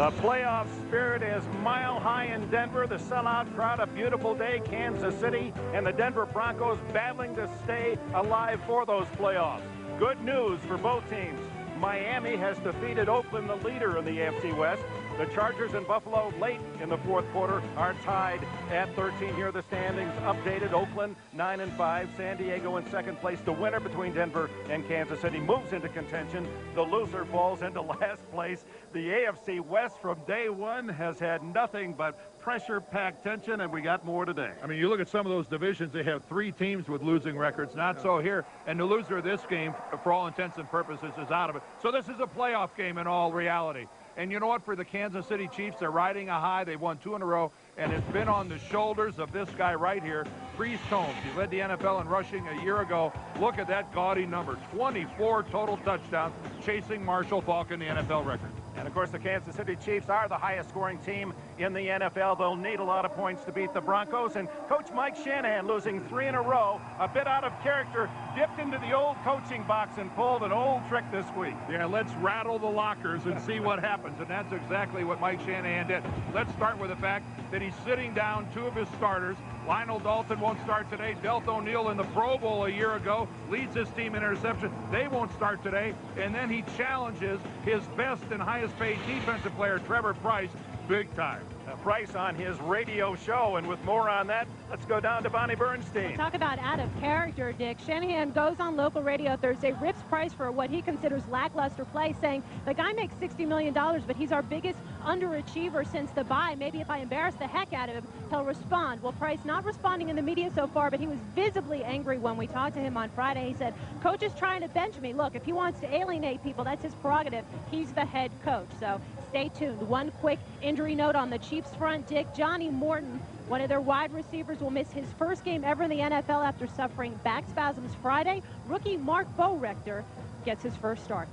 The playoff spirit is mile high in Denver. The sellout crowd, a beautiful day. Kansas City and the Denver Broncos battling to stay alive for those playoffs. Good news for both teams. Miami has defeated Oakland, the leader in the AFC West. The Chargers and Buffalo late in the fourth quarter are tied at 13. Here are the standings updated. Oakland 9-5. San Diego in second place. The winner between Denver and Kansas City moves into contention. The loser falls into last place. The AFC West from day one has had nothing but pressure-packed tension, and we got more today. I mean, you look at some of those divisions, they have 3 teams with losing records. Not so here. And the loser of this game, for all intents and purposes, is out of it. So this is a playoff game in all reality. And you know what? For the Kansas City Chiefs, they're riding a high. They've won 2 in a row, and it's been on the shoulders of this guy right here, Priest Holmes. He led the NFL in rushing a year ago. Look at that gaudy number, 24 total touchdowns, chasing Marshall Faulk in the NFL record. And, of course, the Kansas City Chiefs are the highest-scoring team in the NFL. They'll need a lot of points to beat the Broncos. And Coach Mike Shanahan, losing 3 in a row, a bit out of character, dipped into the old coaching box and pulled an old trick this week. Yeah, let's rattle the lockers and see what happens. And that's exactly what Mike Shanahan did. Let's start with the fact that he's sitting down 2 of his starters. Lionel Dalton won't start today. Delth O'Neal in the Pro Bowl a year ago leads his team in interception. They won't start today. And then he challenges his best and highest paid defensive player, Trevor Price, big time. Price on his radio show, and with more on that, let's go down to Bonnie Bernstein. Talk about out of character, Dick. Shanahan goes on local radio Thursday, rips Price for what he considers lackluster play, saying the guy makes $60 million, but he's our biggest underachiever since the bye. Maybe if I embarrass the heck out of him, he'll respond. Well, Price not responding in the media so far, but he was visibly angry when we talked to him on Friday. He said, coach is trying to bench me. Look, if he wants to alienate people, that's his prerogative. He's the head coach. So stay tuned. One quick injury note on the Chiefs front, Dick. Johnny Morton, one of their wide receivers, will miss his first game ever in the NFL after suffering back spasms Friday. Rookie Mark Borector gets his first start.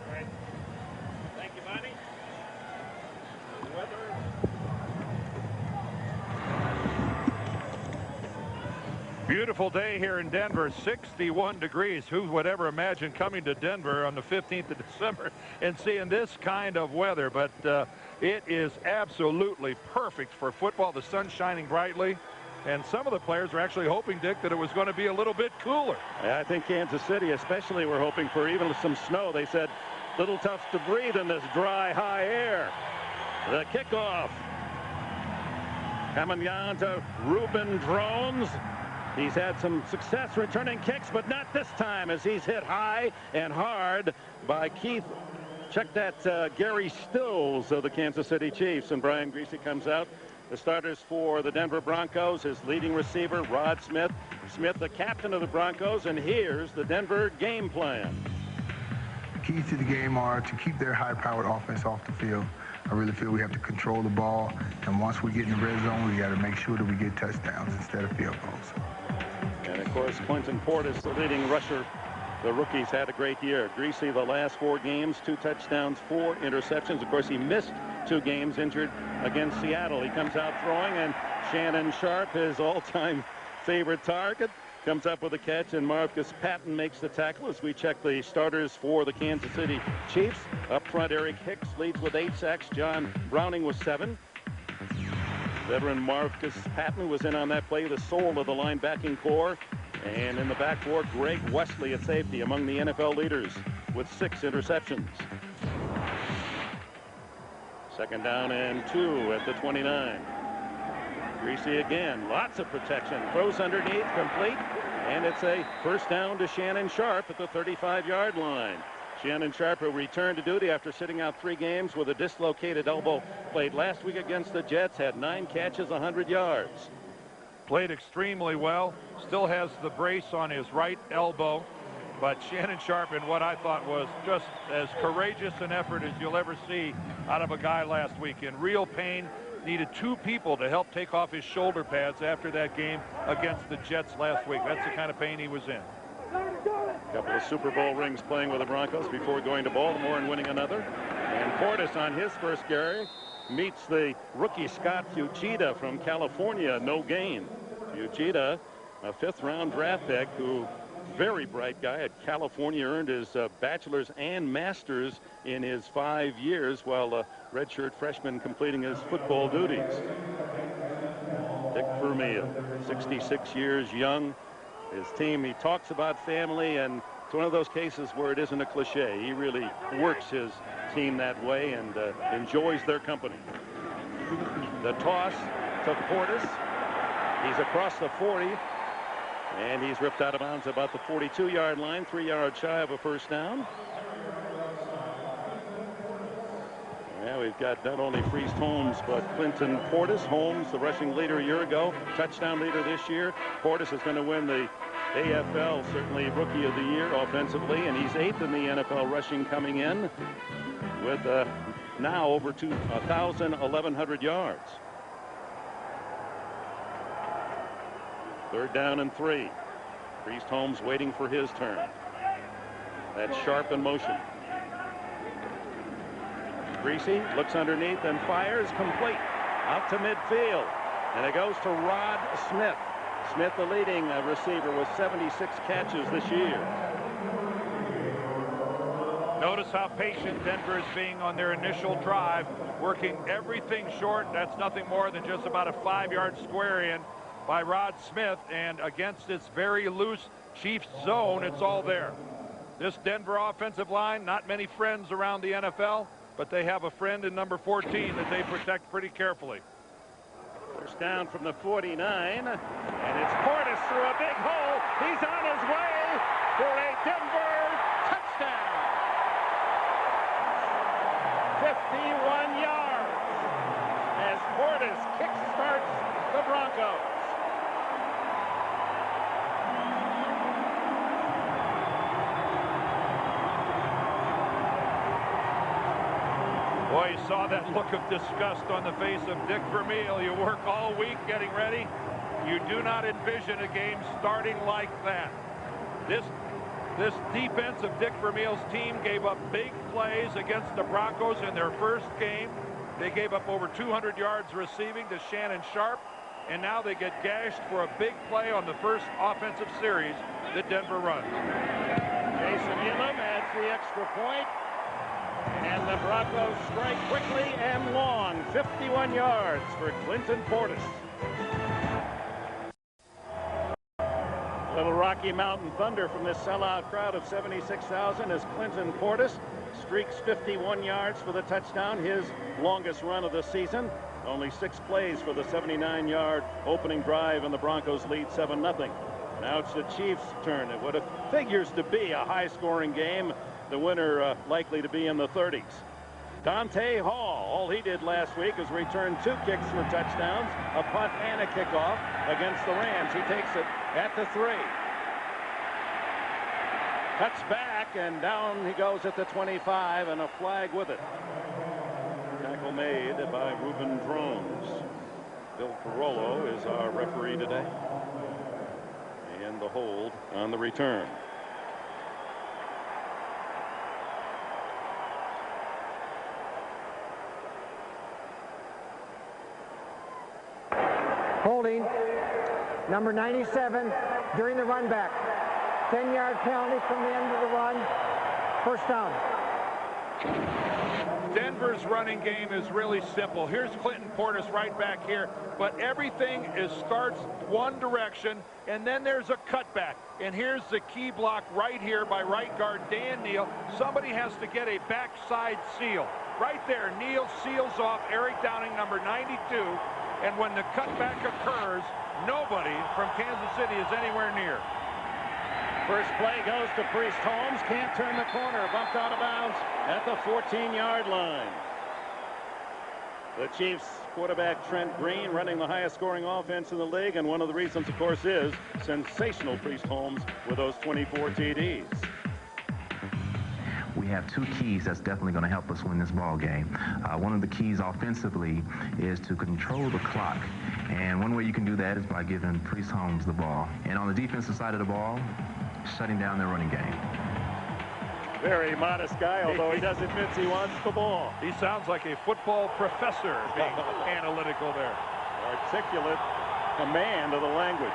All right. Thank you, Bonnie. Beautiful day here in Denver, 61 degrees. Who would ever imagine coming to Denver on the 15th of December and seeing this kind of weather? But it is absolutely perfect for football. The sun's shining brightly, and some of the players are actually hoping, Dick, that it was going to be a little bit cooler. Yeah, I think Kansas City especially were hoping for even some snow. They said a little tough to breathe in this dry, high air. The kickoff coming down to Ruben Drones. He's had some success returning kicks, but not this time as he's hit high and hard by Keith. Check that, Gary Stills of the Kansas City Chiefs. And Brian Griese comes out. The starters for the Denver Broncos, his leading receiver, Rod Smith. Smith, the captain of the Broncos, and here's the Denver game plan. The keys to the game are to keep their high-powered offense off the field. I really feel we have to control the ball, and once we get in the red zone, we got to make sure that we get touchdowns instead of field goals. And, of course, Quentin Portis, the leading rusher. The rookies had a great year. Griese, the last 4 games, 2 touchdowns, 4 interceptions. Of course, he missed 2 games, injured against Seattle. He comes out throwing, and Shannon Sharp, his all-time favorite target, comes up with a catch, and Marcus Patton makes the tackle. As we check the starters for the Kansas City Chiefs. Up front, Eric Hicks leads with 8 sacks. John Browning with 7. Veteran Marcus Patton was in on that play, the soul of the linebacking core. And in the back four, Greg Wesley at safety, among the NFL leaders with 6 interceptions. Second down and 2 at the 29. Griese again, lots of protection, throws underneath, complete, and it's a first down to Shannon Sharp at the 35-yard line. Shannon Sharp will return to duty after sitting out 3 games with a dislocated elbow. Played last week against the Jets, had 9 catches, 100 yards. Played extremely well, still has the brace on his right elbow, but Shannon Sharp in what I thought was just as courageous an effort as you'll ever see out of a guy last week. In real pain, needed 2 people to help take off his shoulder pads after that game against the Jets last week. That's the kind of pain he was in. A couple of Super Bowl rings playing with the Broncos before going to Baltimore and winning another. And Portis on his first carry meets the rookie Scott Fujita from California, no gain. Fujita, a 5th-round draft pick who very bright guy at California, earned his bachelor's and master's in his 5 years, while a redshirt freshman completing his football duties. Dick Vermeil, 66 years young. His team, he talks about family, and it's one of those cases where it isn't a cliche. He really works his team that way and enjoys their company. The toss to Portis. He's across the 40, and he's ripped out of bounds about the 42-yard line, 3 yards shy of a first down. Yeah, we've got not only Priest Holmes, but Clinton Portis. Holmes, the rushing leader a year ago, touchdown leader this year. Portis is going to win the AFL, certainly Rookie of the Year offensively, and he's 8th in the NFL rushing coming in with now over 1,100 yards. 3rd down and 3. Priest Holmes waiting for his turn. That's Sharp in motion. Greasy looks underneath and fires, complete out to midfield, and it goes to Rod Smith. Smith, the leading receiver, with 76 catches this year. Notice how patient Denver is being on their initial drive, working everything short. That's nothing more than just about a 5-yard square in by Rod Smith, and against this very loose Chiefs zone, it's all there. This Denver offensive line, not many friends around the NFL, but they have a friend in number 14 that they protect pretty carefully. First down from the 49, and it's Portis through a big hole. He's on his way for a Denver touchdown. 51 yards as Portis kickstarts the Broncos. Boy, you saw that look of disgust on the face of Dick Vermeil. You work all week getting ready. You do not envision a game starting like that. This defense of Dick Vermeil's team gave up big plays against the Broncos in their first game. They gave up over 200 yards receiving to Shannon Sharp, and now they get gashed for a big play on the first offensive series that Denver runs. Jason Elam adds the extra point. And the Broncos strike quickly and long. 51 yards for Clinton Portis. Little Rocky Mountain Thunder from this sellout crowd of 76,000 as Clinton Portis streaks 51 yards for the touchdown, his longest run of the season. Only 6 plays for the 79-yard opening drive, and the Broncos lead 7-0. Now it's the Chiefs' turn at what it figures to be a high-scoring game. The winner likely to be in the 30s. Dante Hall, all he did last week is return 2 kicks for touchdowns, a punt and a kickoff against the Rams. He takes it at the 3. Cuts back, and down he goes at the 25, and a flag with it. Tackle made by Ruben Drones. Bill Carollo is our referee today. And the hold on the return. Holding number 97 during the run back. 10-yard penalty from the end of the run. First down. Denver's running game is really simple. Here's Clinton Portis right back here, but everything starts one direction, and then there's a cutback. And here's the key block right here by right guard Dan Neal. Somebody has to get a backside seal. Right there, Neal seals off Eric Downing, number 92. And when the cutback occurs, nobody from Kansas City is anywhere near. First play goes to Priest Holmes. Can't turn the corner. Bumped out of bounds at the 14-yard line. The Chiefs quarterback Trent Green running the highest scoring offense in the league. And one of the reasons, of course, is sensational Priest Holmes with those 24 TDs. We have 2 keys that's definitely going to help us win this ball game. One of the keys offensively is to control the clock. And one way you can do that is by giving Priest Holmes the ball. And on the defensive side of the ball, shutting down their running game. Very modest guy, although he does admit he wants the ball. He sounds like a football professor being analytical there. Articulate command of the language.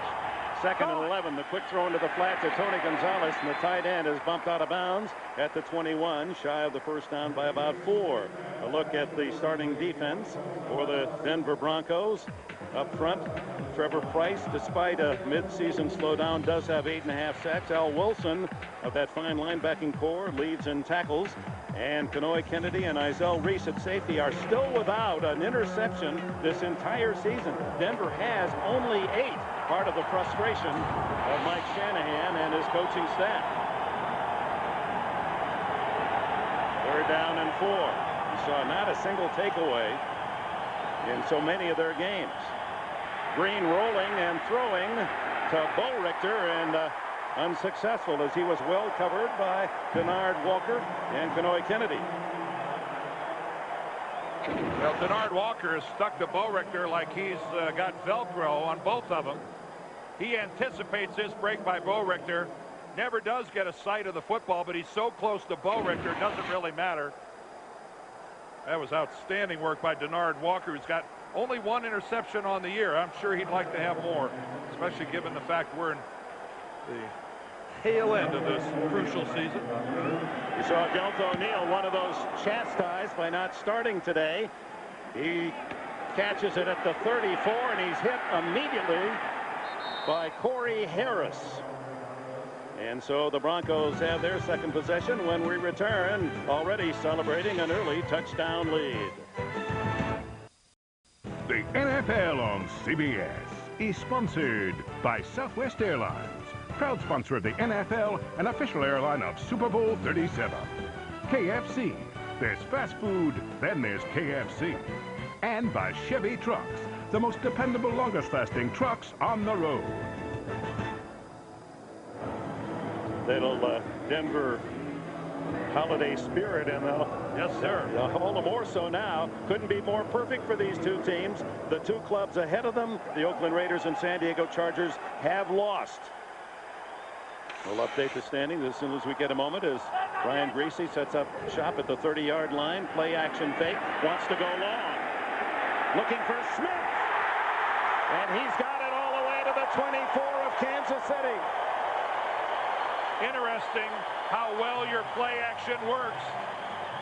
2nd and 11. The quick throw into the flat to Tony Gonzalez, and the tight end is bumped out of bounds at the 21, shy of the first down by about 4. A look at the starting defense for the Denver Broncos. Up front, Trevor Price, despite a midseason slowdown, does have 8.5 sacks. Al Wilson of that fine linebacking core leads in tackles. And Kanoy Kennedy and Izell Reese at safety are still without an interception this entire season. Denver has only 8, part of the frustration of Mike Shanahan and his coaching staff. 3rd down and 4. You saw not a single takeaway in so many of their games. Green rolling and throwing to Bo Richter, and unsuccessful as he was well covered by Denard Walker and Kanoy Kennedy. Well, Denard Walker is stuck to Bo Richter like he's got Velcro on both of them. He anticipates this break by Bo Richter. Never does get a sight of the football, but he's so close to Bo Richter, it doesn't really matter. That was outstanding work by Denard Walker, who's got only 1 interception on the year. I'm sure he'd like to have more, especially given the fact we're in the tail end of this crucial season. You saw Delta O'Neal, one of those chastised by not starting today. He catches it at the 34, and he's hit immediately by Corey Harris. And so the Broncos have their second possession when we return, already celebrating an early touchdown lead. The NFL on CBS is sponsored by Southwest Airlines, proud sponsor of the NFL and official airline of Super Bowl 37. KFC, there's fast food, then there's KFC. And by Chevy Trucks, the most dependable, longest-lasting trucks on the road. Little Denver holiday spirit, and yes, sir. All the more so now. Couldn't be more perfect for these two teams. The two clubs ahead of them, the Oakland Raiders and San Diego Chargers, have lost. We'll update the standings as soon as we get a moment, as Brian Griese sets up shop at the 30-yard line. Play action fake, wants to go long. Looking for Smith. And he's got it all the way to the 24 of Kansas City. Interesting how well your play action works.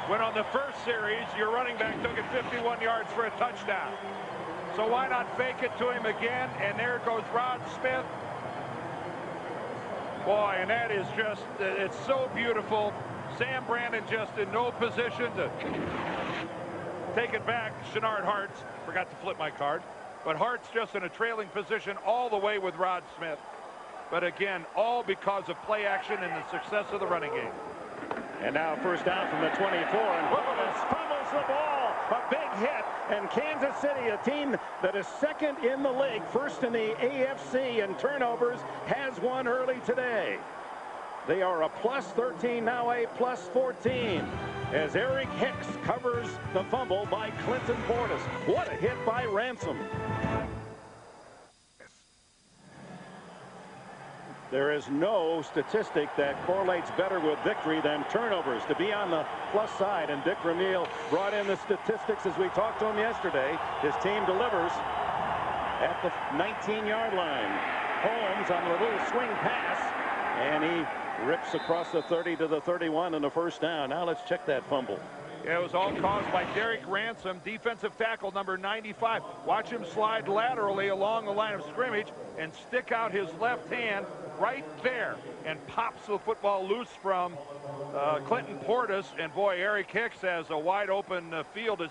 When on the first series, your running back took it 51 yards for a touchdown. So why not fake it to him again? And there goes Rod Smith. Boy, and that is just, it's so beautiful. Sam Brandon just in no position to take it back. Shenard Hart's, forgot to flip my card, but Hart's just in a trailing position all the way with Rod Smith. But again, all because of play action and the success of the running game. And now first down from the 24, and Willis fumbles the ball. A big hit, and Kansas City, a team that is second in the league, first in the AFC in turnovers, has one early today. They are a +13, now a +14, as Eric Hicks covers the fumble by Clinton Portis. What a hit by Ransom. There is no statistic that correlates better with victory than turnovers. To be on the plus side, and Dick Vermeil brought in the statistics as we talked to him yesterday. His team delivers at the 19-yard line. Holmes on a little swing pass, and he rips across the 30 to the 31 and a first down. Now let's check that fumble. Yeah, it was all caused by Derek Ransom, defensive tackle number 95. Watch him slide laterally along the line of scrimmage and stick out his left hand right there and pops the football loose from Clinton Portis. And boy, Eric Hicks has a wide open field as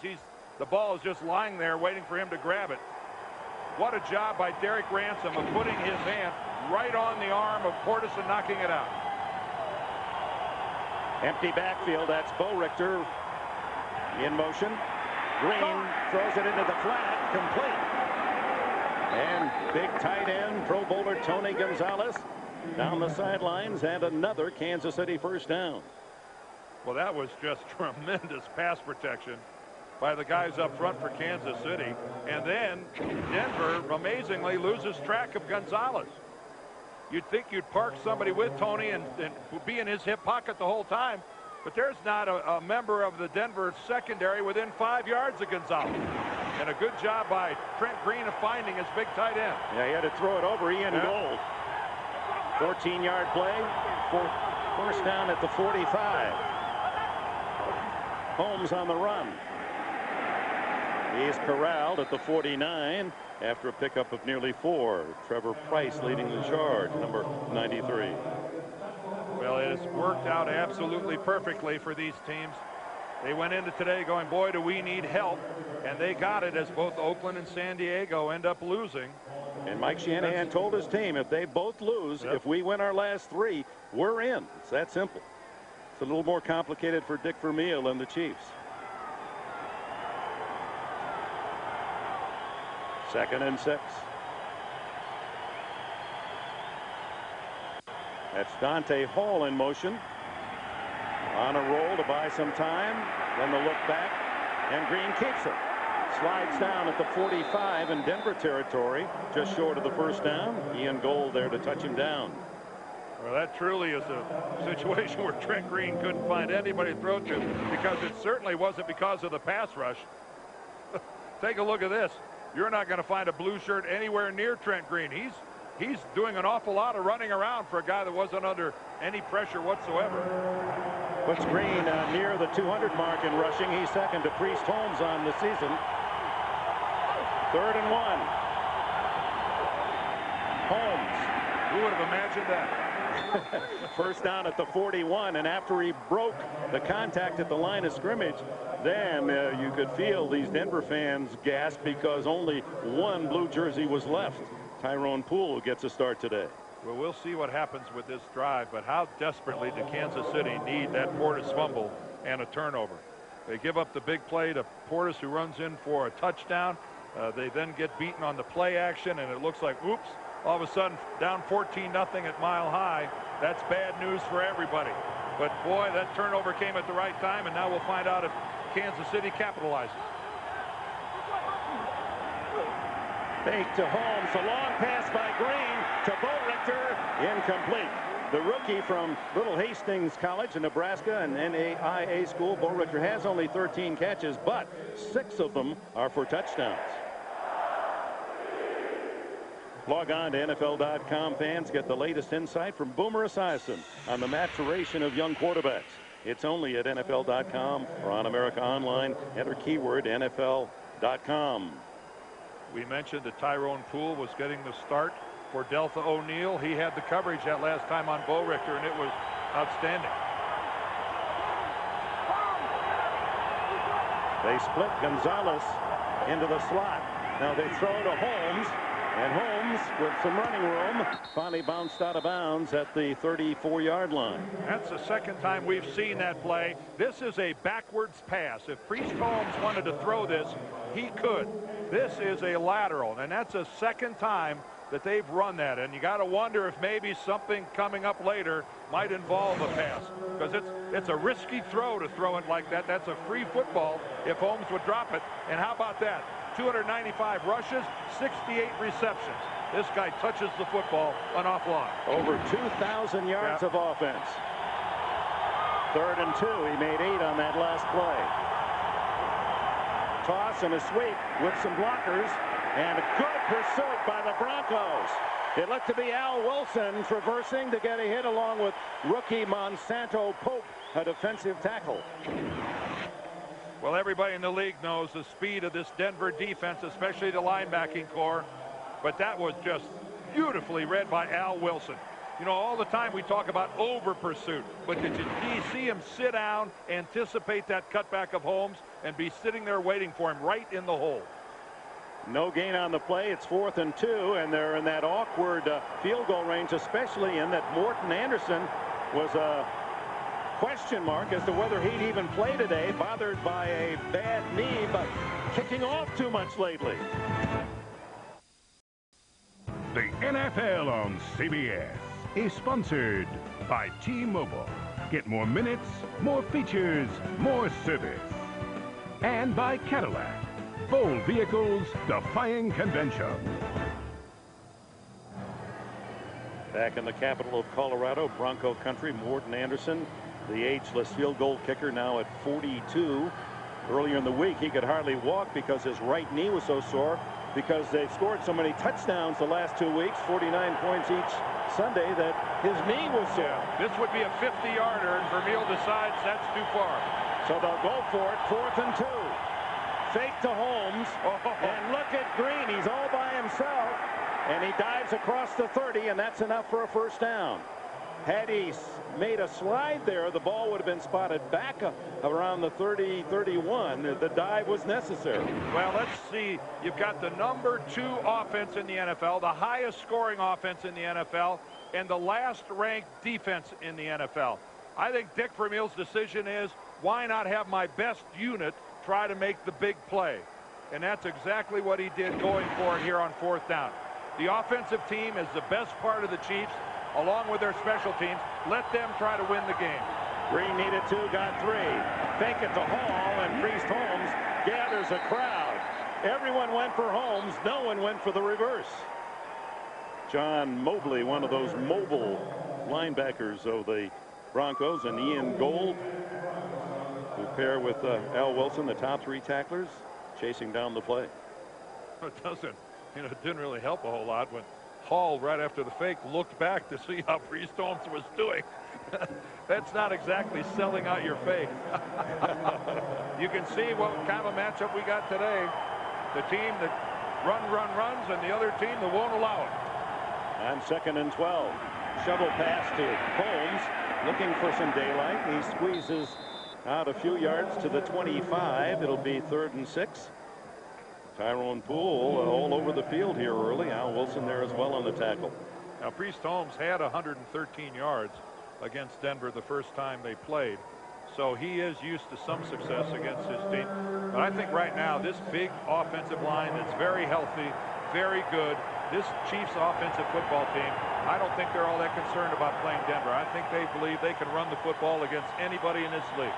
the ball is just lying there waiting for him to grab it. What a job by Derek Ransom of putting his hand right on the arm of Portis and knocking it out. Empty backfield. That's Bo Richter in motion. Green throws it into the flat, complete. And big tight end, Pro Bowler Tony Gonzalez down the sidelines, and another Kansas City first down. Well, that was just tremendous pass protection by the guys up front for Kansas City. And then Denver amazingly loses track of Gonzalez. You'd think you'd park somebody with Tony and be in his hip pocket the whole time, but there's not a member of the Denver secondary within 5 yards of Gonzalez. And a good job by Trent Green of finding his big tight end. Yeah, he had to throw it over Ian Gold. 14-yard play. First down at the 45. Holmes on the run. He's corralled at the 49 after a pickup of nearly 4. Trevor Price leading the charge, number 93. Well, it has worked out absolutely perfectly for these teams. They went into today going, boy, do we need help. And they got it as both Oakland and San Diego end up losing. And Mike Shanahan told his team, if they both lose, if we win our last 3, we're in. It's that simple. It's a little more complicated for Dick Vermeil and the Chiefs. 2nd and 6. That's Dante Hall in motion. On a roll to buy some time. Then the look back. And Green keeps it. Slides down at the 45 in Denver territory. Just short of the first down. Ian Gold there to touch him down. Well, that truly is a situation where Trent Green couldn't find anybody to throw to, because it certainly wasn't because of the pass rush. Take a look at this. You're not going to find a blue shirt anywhere near Trent Green. He's doing an awful lot of running around for a guy that wasn't under any pressure whatsoever. Puts Green near the 200 mark in rushing. He's second to Priest Holmes on the season. 3rd and 1. Holmes. Who would have imagined that? First down at the 41, and after he broke the contact at the line of scrimmage, then you could feel these Denver fans gasp because only one blue jersey was left. Tyrone Poole gets a start today. Well, we'll see what happens with this drive, but how desperately did Kansas City need that Portis fumble and a turnover? They give up the big play to Portis, who runs in for a touchdown. They then get beaten on the play action, and it looks like, oops, all of a sudden down 14-0 at Mile High. That's bad news for everybody. But boy, that turnover came at the right time, and now we'll find out if Kansas City capitalizes. Fake to Holmes, a long pass by Green to Bo Richter, incomplete. The rookie from Little Hastings College in Nebraska, an NAIA school. Bo Richter has only 13 catches, but 6 of them are for touchdowns. Log on to NFL.com, fans. Get the latest insight from Boomer Esiason on the maturation of young quarterbacks. It's only at NFL.com or on America Online. Enter keyword NFL.com. We mentioned that Tyrone Poole was getting the start for Deltha O'Neal. He had the coverage that last time on Bo Richter, and it was outstanding. They split Gonzalez into the slot. Now they throw to Holmes, and Holmes, with some running room, finally bounced out of bounds at the 34-yard line. That's the second time we've seen that play. This is a backwards pass. If Priest Holmes wanted to throw this, he could. This is a lateral, and that's the second time that they've run that, and you got to wonder if maybe something coming up later might involve a pass, because it's a risky throw to throw it like that. That's a free football if Holmes would drop it. And how about that? 295 rushes, 68 receptions. This guy touches the football an awful lot. Over 2,000 yards of offense. 3rd and 2. He made 8 on that last play. Toss and a sweep with some blockers, and a good pursuit by the Broncos. It looked to be Al Wilson traversing to get a hit along with rookie Monsanto Pope, a defensive tackle. Well, everybody in the league knows the speed of this Denver defense, especially the linebacking core. But that was just beautifully read by Al Wilson. You know, all the time we talk about over pursuit, but did you see him sit down, anticipate that cutback of Holmes, and be sitting there waiting for him right in the hole? No gain on the play. It's 4th and 2, and they're in that awkward field goal range, especially in that Morton Anderson was a question mark as to whether he'd even play today, bothered by a bad knee, but kicking off too much lately. The NFL on CBS is sponsored by T-Mobile. Get more minutes, more features, more service. And by Cadillac. Bold vehicles defying convention. Back in the capital of Colorado, Bronco country, Morton Anderson, the ageless field goal kicker, now at 42. Earlier in the week, he could hardly walk because his right knee was so sore, because they scored so many touchdowns the last 2 weeks, 49 points each Sunday, that his knee was sore. Yeah, this would be a 50-yarder, and Vermeil decides that's too far. So they'll go for it, 4th and 2. Fake to Holmes, and look at Green. He's all by himself, and he dives across the 30, and that's enough for a first down. Had he made a slide there, the ball would have been spotted back around the 30-31. The dive was necessary. Well, let's see. You've got the #2 offense in the NFL, the highest scoring offense in the NFL, and the last ranked defense in the NFL. I think Dick Vermeil's decision is, why not have my best unit try to make the big play? And that's exactly what he did, going for it here on 4th down. The offensive team is the best part of the Chiefs, along with their special teams. Let them try to win the game. Green needed 2, got 3. Fake it to Hall, and Priest Holmes gathers a crowd. Everyone went for Holmes. No one went for the reverse. John Mobley, one of those mobile linebackers of the Broncos, and Ian Gold, who pair with Al Wilson, the top 3 tacklers, chasing down the play. It doesn't, it didn't really help a whole lot when Hall, right after the fake, looked back to see how Priest Holmes was doing. That's not exactly selling out your faith. You can see what kind of a matchup we got today. The team that runs, and the other team that won't allow it. On 2nd and 12. Shovel pass to Holmes, looking for some daylight. He squeezes out a few yards to the 25. It'll be 3rd and 6. Tyrone Poole all over the field here early. Al Wilson there as well on the tackle. Now, Priest Holmes had 113 yards against Denver the first time they played, so he is used to some success against his team. But I think right now, this big offensive line that's very healthy, very good, this Chiefs offensive football team, I don't think they're all that concerned about playing Denver. I think they believe they can run the football against anybody in this league.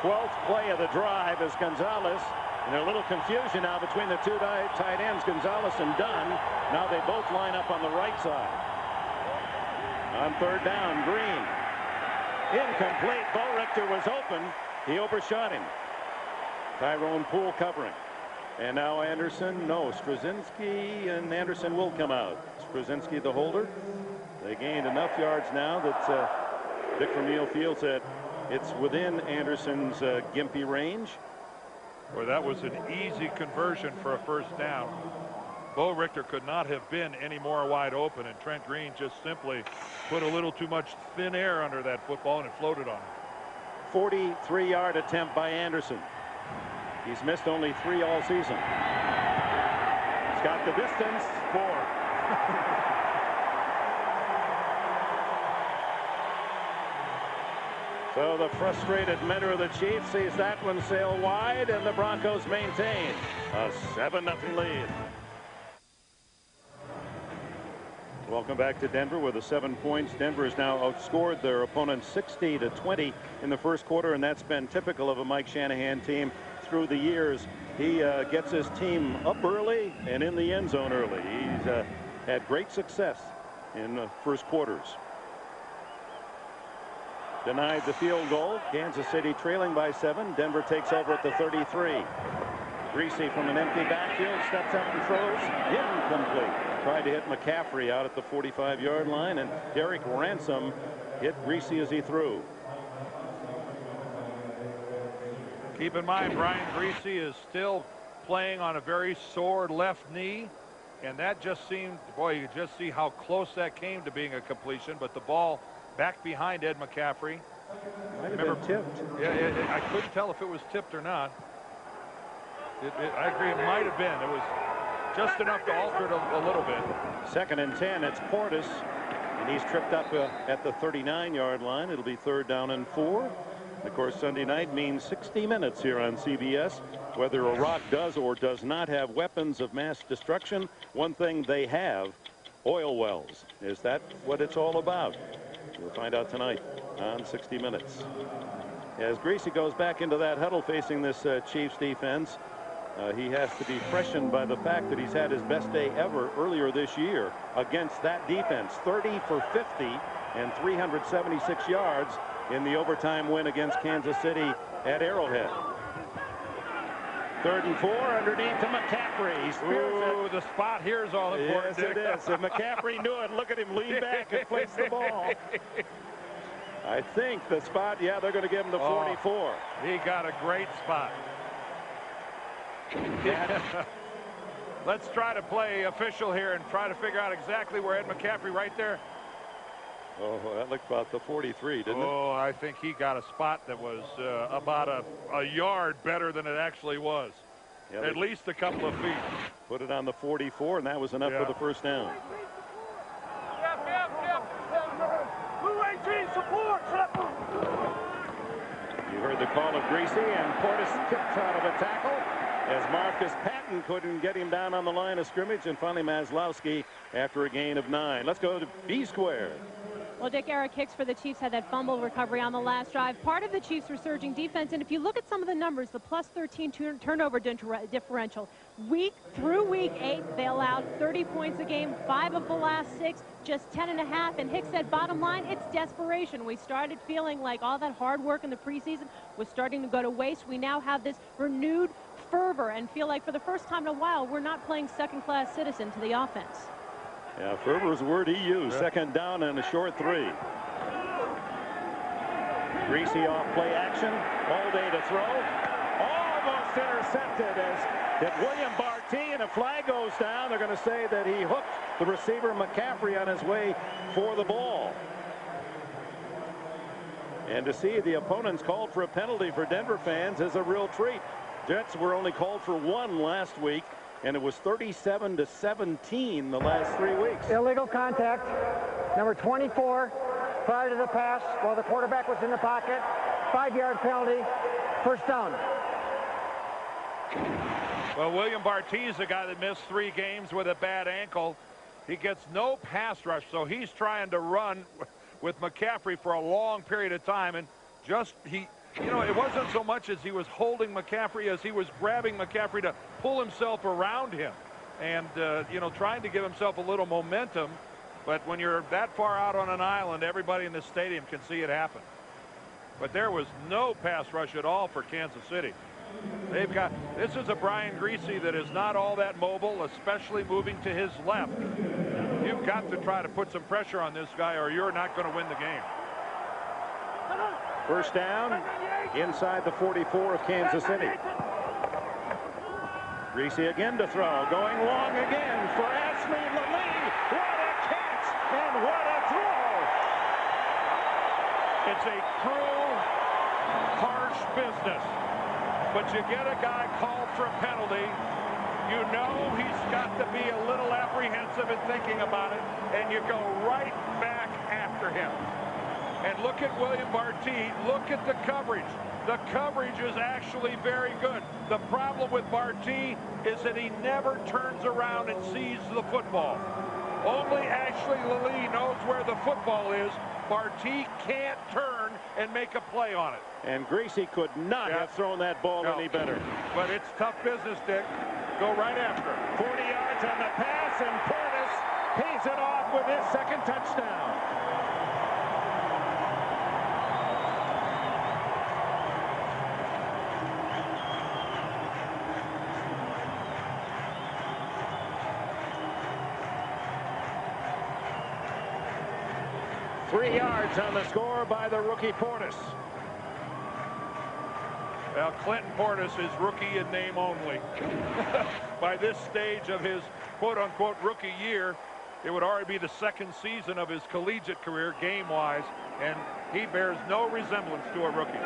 12th play of the drive is Gonzalez. And there's a little confusion now between the 2 tight ends, Gonzalez and Dunn. Now they both line up on the right side. On 3rd down, Green. Incomplete. Bo Richter was open. He overshot him. Tyrone Poole covering. And now Anderson. No, Straczynski and Anderson will come out. Straczynski the holder. They gained enough yards now that Dick Vermeil feels that it's within Anderson's gimpy range. Boy, that was an easy conversion for a first down. Bo Richter could not have been any more wide open, and Trent Green just simply put a little too much thin air under that football, and it floated on him. 43-yard attempt by Anderson. He's missed only 3 all season. He's got the distance. 4. So the frustrated mentor of the Chiefs sees that one sail wide, and the Broncos maintain a 7-0 lead. Welcome back to Denver with the 7 points. Denver has now outscored their opponents 60-20 in the first quarter, and that's been typical of a Mike Shanahan team through the years. He gets his team up early and in the end zone early. He's had great success in the first quarters. Denied the field goal. Kansas City trailing by 7. Denver takes over at the 33. Greasy from an empty backfield steps up and throws. Incomplete. Tried to hit McCaffrey out at the 45-yard line, and Derek Ransom hit Greasy as he threw. Keep in mind, Brian Greasy is still playing on a very sore left knee, and that just seemed, boy, you just see how close that came to being a completion, but the ball back behind Ed McCaffrey. Might have been tipped. Yeah, I couldn't tell if it was tipped or not. I agree, it might have been. It was just enough to alter it a little bit. 2nd and 10. It's Portis, and he's tripped up at the 39-yard line. It'll be 3rd down and 4. Of course, Sunday night means 60 minutes here on CBS. Whether Iraq does or does not have weapons of mass destruction, one thing they have, oil wells. Is that what it's all about? We'll find out tonight on 60 Minutes. As Greasy goes back into that huddle facing this Chiefs defense, he has to be freshened by the fact that he's had his best day ever earlier this year against that defense. 30 for 50 and 376 yards in the overtime win against Kansas City at Arrowhead. 3rd and 4 underneath to McCaffrey. He spears it. The spot here is all important. Yes, it is. And McCaffrey knew it. Look at him lean back and place the ball. I think the spot, yeah, they're going to give him the 44. He got a great spot. Let's try to play official here and try to figure out exactly where Ed McCaffrey right there. Oh, that looked about the 43, didn't it? Oh, I think he got a spot that was about a yard better than it actually was. Yeah, at least a couple of feet. Put it on the 44, and that was enough for the first down. Blue 18 support. You heard the call of Greasy, and Portis kicked out of a tackle as Marcus Patton couldn't get him down on the line of scrimmage, and finally Maslowski after a gain of 9. Let's go to B square. Well, Dick, Eric Hicks for the Chiefs had that fumble recovery on the last drive. Part of the Chiefs' resurging defense, and if you look at some of the numbers, the plus 13 turnover differential, week through week 8, they allowed 30 points a game, 5 of the last 6, just 10.5. And Hicks said, bottom line, it's desperation. We started feeling like all that hard work in the preseason was starting to go to waste. We now have this renewed fervor and feel like for the first time in a while, we're not playing second-class citizen to the offense. Yeah, Ferber's word he used. Second down and a short 3. Greasy off play action. All day to throw. Almost intercepted as did William Barty, and a flag goes down. They're going to say that he hooked the receiver McCaffrey on his way for the ball. And to see the opponents called for a penalty for Denver fans is a real treat. Jets were only called for 1 last week, and it was 37-17 the last 3 weeks. Illegal contact, number 24, prior to the pass while the quarterback was in the pocket. 5-yard penalty, first down. Well, William Barty's the guy that missed 3 games with a bad ankle. He gets no pass rush, so he's trying to run with McCaffrey for a long period of time, and you know, it wasn't so much as he was holding McCaffrey as he was grabbing McCaffrey to pull himself around him and, you know, trying to give himself a little momentum. But when you're that far out on an island, everybody in the stadium can see it happen. But there was no pass rush at all for Kansas City. This is a Brian Greasy that is not all that mobile, especially moving to his left. You've got to try to put some pressure on this guy or you're not going to win the game. First down inside the 44 of Kansas City. Greasy again to throw. Going long again for Ashley Lilly. What a catch and what a throw. It's a cruel, harsh business. But you get a guy called for a penalty. You know he's got to be a little apprehensive in thinking about it. And you go right back after him. And look at William Barty. Look at the coverage. The coverage is actually very good. The problem with Barty is that he never turns around and sees the football. Only Ashley Lilly knows where the football is. Barty can't turn and make a play on it. And Greasy could not have thrown that ball any better. But it's tough business, Dick. Go right after it. 40 yards on the pass, and Portis pays it off with his second touchdown. Three yards on the score by the rookie Portis. Well, Clinton Portis is rookie in name only. By this stage of his quote-unquote rookie year, it would already be the 2nd season of his collegiate career game-wise, and he bears no resemblance to a rookie.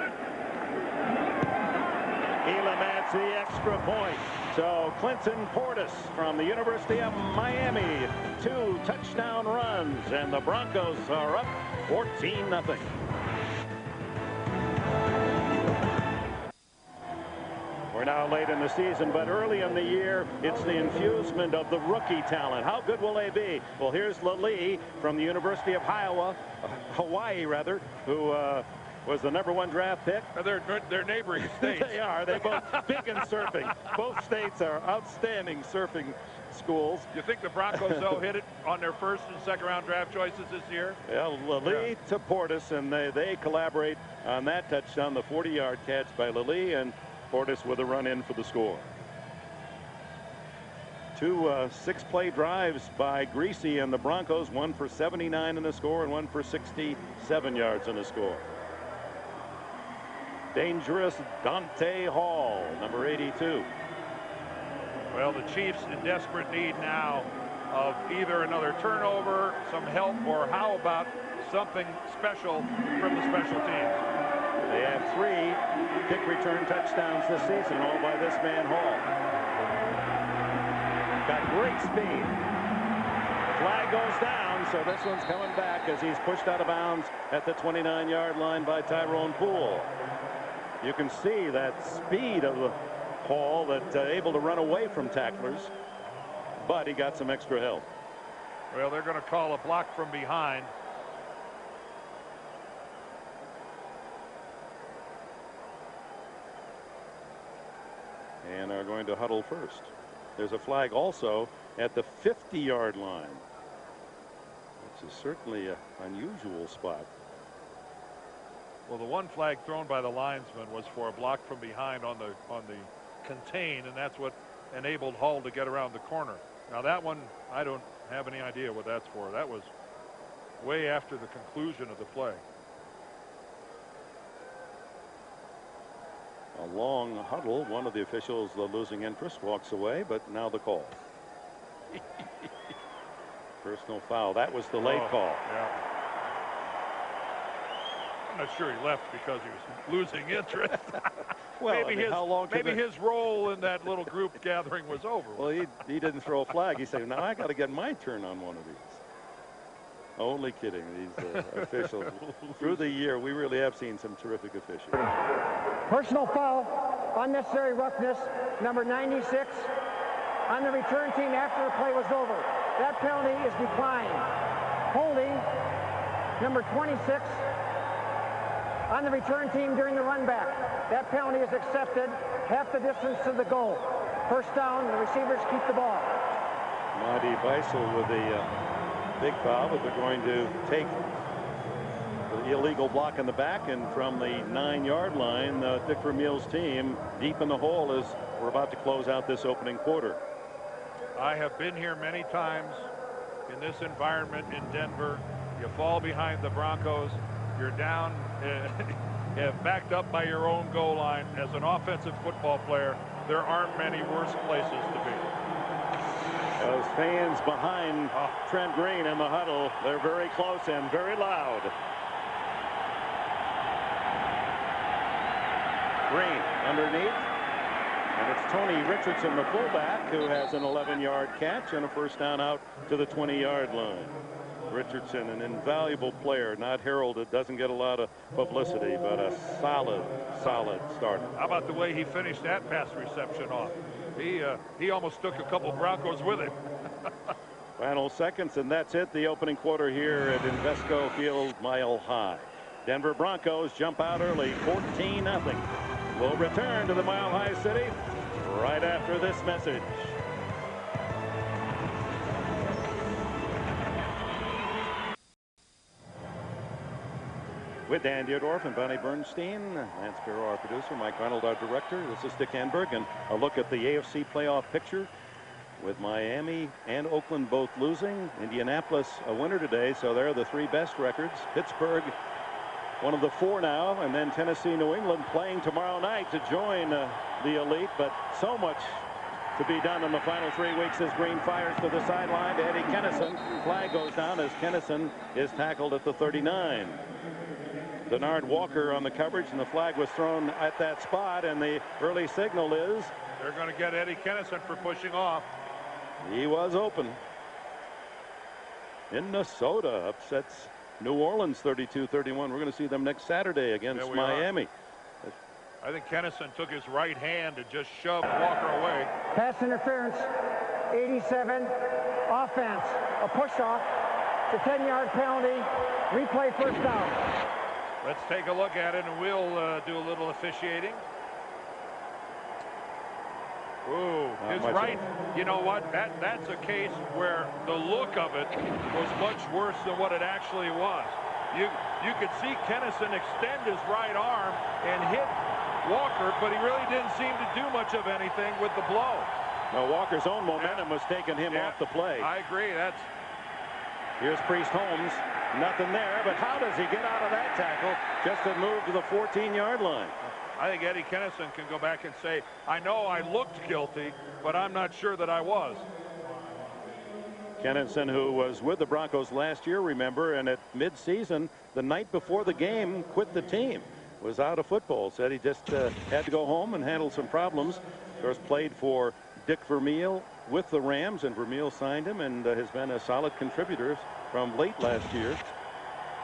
Elam adds the extra point. So Clinton Portis from the University of Miami, 2 touchdown runs, and the Broncos are up 14-0. We're now late in the season, but early in the year, it's the infusement of the rookie talent. How good will they be? Well, here's Lilly from the University of Hawaii, who was the #1 draft pick. They're neighboring states. They are. They both big in surfing. Both states are outstanding surfing schools. You think the Broncos, though, hit it on their 1st and 2nd round draft choices this year? Well, Lilly to Portis, and they collaborate on that touchdown, the 40-yard catch by Lilly. And Portis with a run in for the score. 2 6-play drives by Greasy and the Broncos, one for 79 in the score and one for 67 yards in the score. Dangerous Dante Hall, number 82. Well, the Chiefs in desperate need now of either another turnover, some help, or how about something special from the special teams. They have 3 kick return touchdowns this season, all by this man Hall. Got great speed. Flag goes down, so this one's coming back as he's pushed out of bounds at the 29-yard line by Tyrone Poole. You can see that speed of Hall, that able to run away from tacklers, but he got some extra help. Well, they're going to call a block from behind. And are going to huddle first. There's a flag also at the 50-yard line, which is certainly an unusual spot. Well, the one flag thrown by the linesman was for a block from behind on the contain, and that's what enabled Hall to get around the corner. Now that one, I don't have any idea what that's for. That was way after the conclusion of the play. A long huddle. One of the officials, losing interest, walks away, but now the call. Personal foul. That was the late call. Yeah. I'm not sure he left because he was losing interest. Well, maybe, how long his role in that little group gathering was over. Well, he didn't throw a flag. He said, now I got to get my turn on one of these. Only kidding. These officials. Through the year, we really have seen some terrific officials. Personal foul, unnecessary roughness, number 96, on the return team after the play was over. That penalty is declined. Holding, number 26, on the return team during the run back. That penalty is accepted, half the distance to the goal. First down, the receivers keep the ball. Monty Beisel with a big foul, but they're going to take the illegal block in the back, and from the 9-yard line, Dick Vermeil's team deep in the hole as we're about to close out this opening quarter. I have been here many times in this environment in Denver. You fall behind the Broncos. You're down, backed up by your own goal line. As an offensive football player, there aren't many worse places to be. Those fans behind Trent Green in the huddle, they're very close and very loud. Green underneath, and it's Tony Richardson, the fullback, who has an 11-yard catch and a first down out to the 20-yard line. Richardson, an invaluable player, not heralded, doesn't get a lot of publicity, but a solid starter. How about the way he finished that pass reception off? He almost took a couple Broncos with him. Final seconds, and that's it. The opening quarter here at Invesco Field, Mile High. Denver Broncos jump out early, 14-0. We'll return to the Mile High City right after this message. With Dan Dierdorf and Bonnie Bernstein, Lance Barrow, our producer, Mike Arnold, our director. This is Dick Enberg, and a look at the AFC playoff picture with Miami and Oakland both losing. Indianapolis a winner today, so they're the 3 best records. Pittsburgh, one of the 4 now, and then Tennessee, New England playing tomorrow night to join the elite, but so much to be done in the final 3 weeks as Green fires to the sideline to Eddie Kennison. Flag goes down as Kennison is tackled at the 39. Denard Walker on the coverage, and the flag was thrown at that spot, and the early signal is they're going to get Eddie Kennison for pushing off. He was open. Minnesota upsets New Orleans 32-31. We're going to see them next Saturday against Miami. I think Kennison took his right hand and just shoved Walker away. Pass interference, 87. Offense, a push-off. It's a 10-yard penalty. Replay first down. Let's take a look at it, and we'll do a little officiating. Ooh, his right. You know what? That's a case where the look of it was much worse than what it actually was. You could see Kennison extend his right arm and hit Walker, but he really didn't seem to do much of anything with the blow. Well, Walker's own momentum was taking him off the play. I agree. Here's Priest Holmes. Nothing there, but how does he get out of that tackle just to move to the 14-yard line? I think Eddie Kennison can go back and say, I know I looked guilty, but I'm not sure that I was. Kennison, who was with the Broncos last year, remember, and at midseason, the night before the game, quit the team. Was out of football. Said he just had to go home and handle some problems. Of course, played for Dick Vermeil with the Rams, and Vermeil signed him and has been a solid contributor from late last year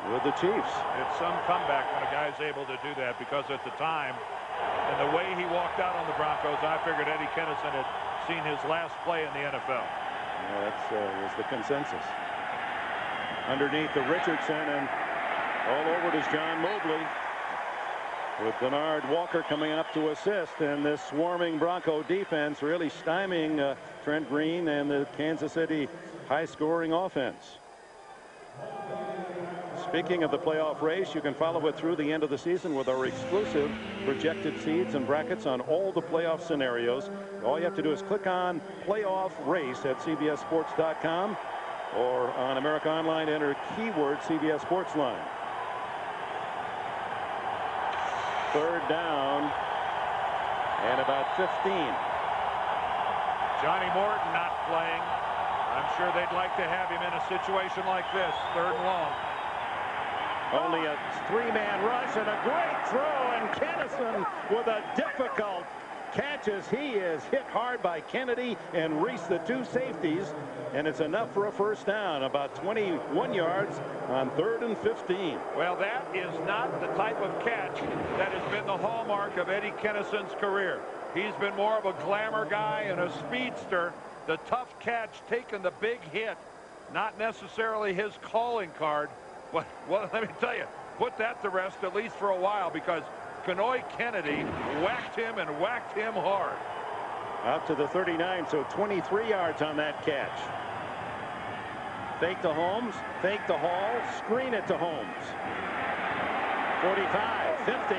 with the Chiefs. It's some comeback when a guy's able to do that, because at the time and the way he walked out on the Broncos, I figured Eddie Kennison had seen his last play in the NFL. Yeah, that was the consensus. Underneath the Richardson, and all over it is John Mobley, with Denard Walker coming up to assist, and this swarming Bronco defense really stymieing Trent Green and the Kansas City high-scoring offense. Speaking of the playoff race, you can follow it through the end of the season with our exclusive projected seeds and brackets on all the playoff scenarios. All you have to do is click on playoff race at CBSSports.com, or on America Online, enter keyword CBS Sports Line. Third down and about 15. Johnny Morton not playing. I'm sure they'd like to have him in a situation like this, 3rd and long. Only a 3-man rush and a great throw, and Kennison with a difficult catch as he is hit hard by Kennedy and Reese, the 2 safeties, and it's enough for a first down, about 21 yards on 3rd and 15. Well, that is not the type of catch that has been the hallmark of Eddie Kennison's career. He's been more of a glamour guy and a speedster. The tough catch, taking the big hit, not necessarily his calling card. But, well, let me tell you, put that to rest at least for a while, because Kenoy Kennedy whacked him and whacked him hard. Out to the 39, so 23 yards on that catch. Fake to Holmes, fake to Hall, screen it to Holmes. 45, 50,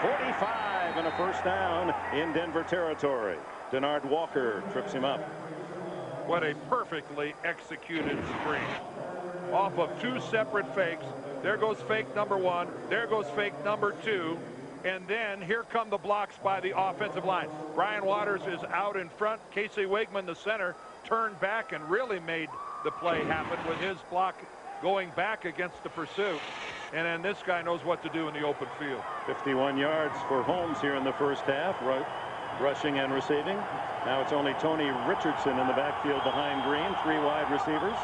45, and a first down in Denver territory. Denard Walker trips him up. What a perfectly executed screen. Off of 2 separate fakes. There goes fake number 1. There goes fake number 2. And then here come the blocks by the offensive line. Brian Waters is out in front. Casey Wigman, the center, turned back and really made the play happen with his block going back against the pursuit. And then this guy knows what to do in the open field. 51 yards for Holmes here in the first half, rushing and receiving. Now it's only Tony Richardson in the backfield behind Green, 3 wide receivers.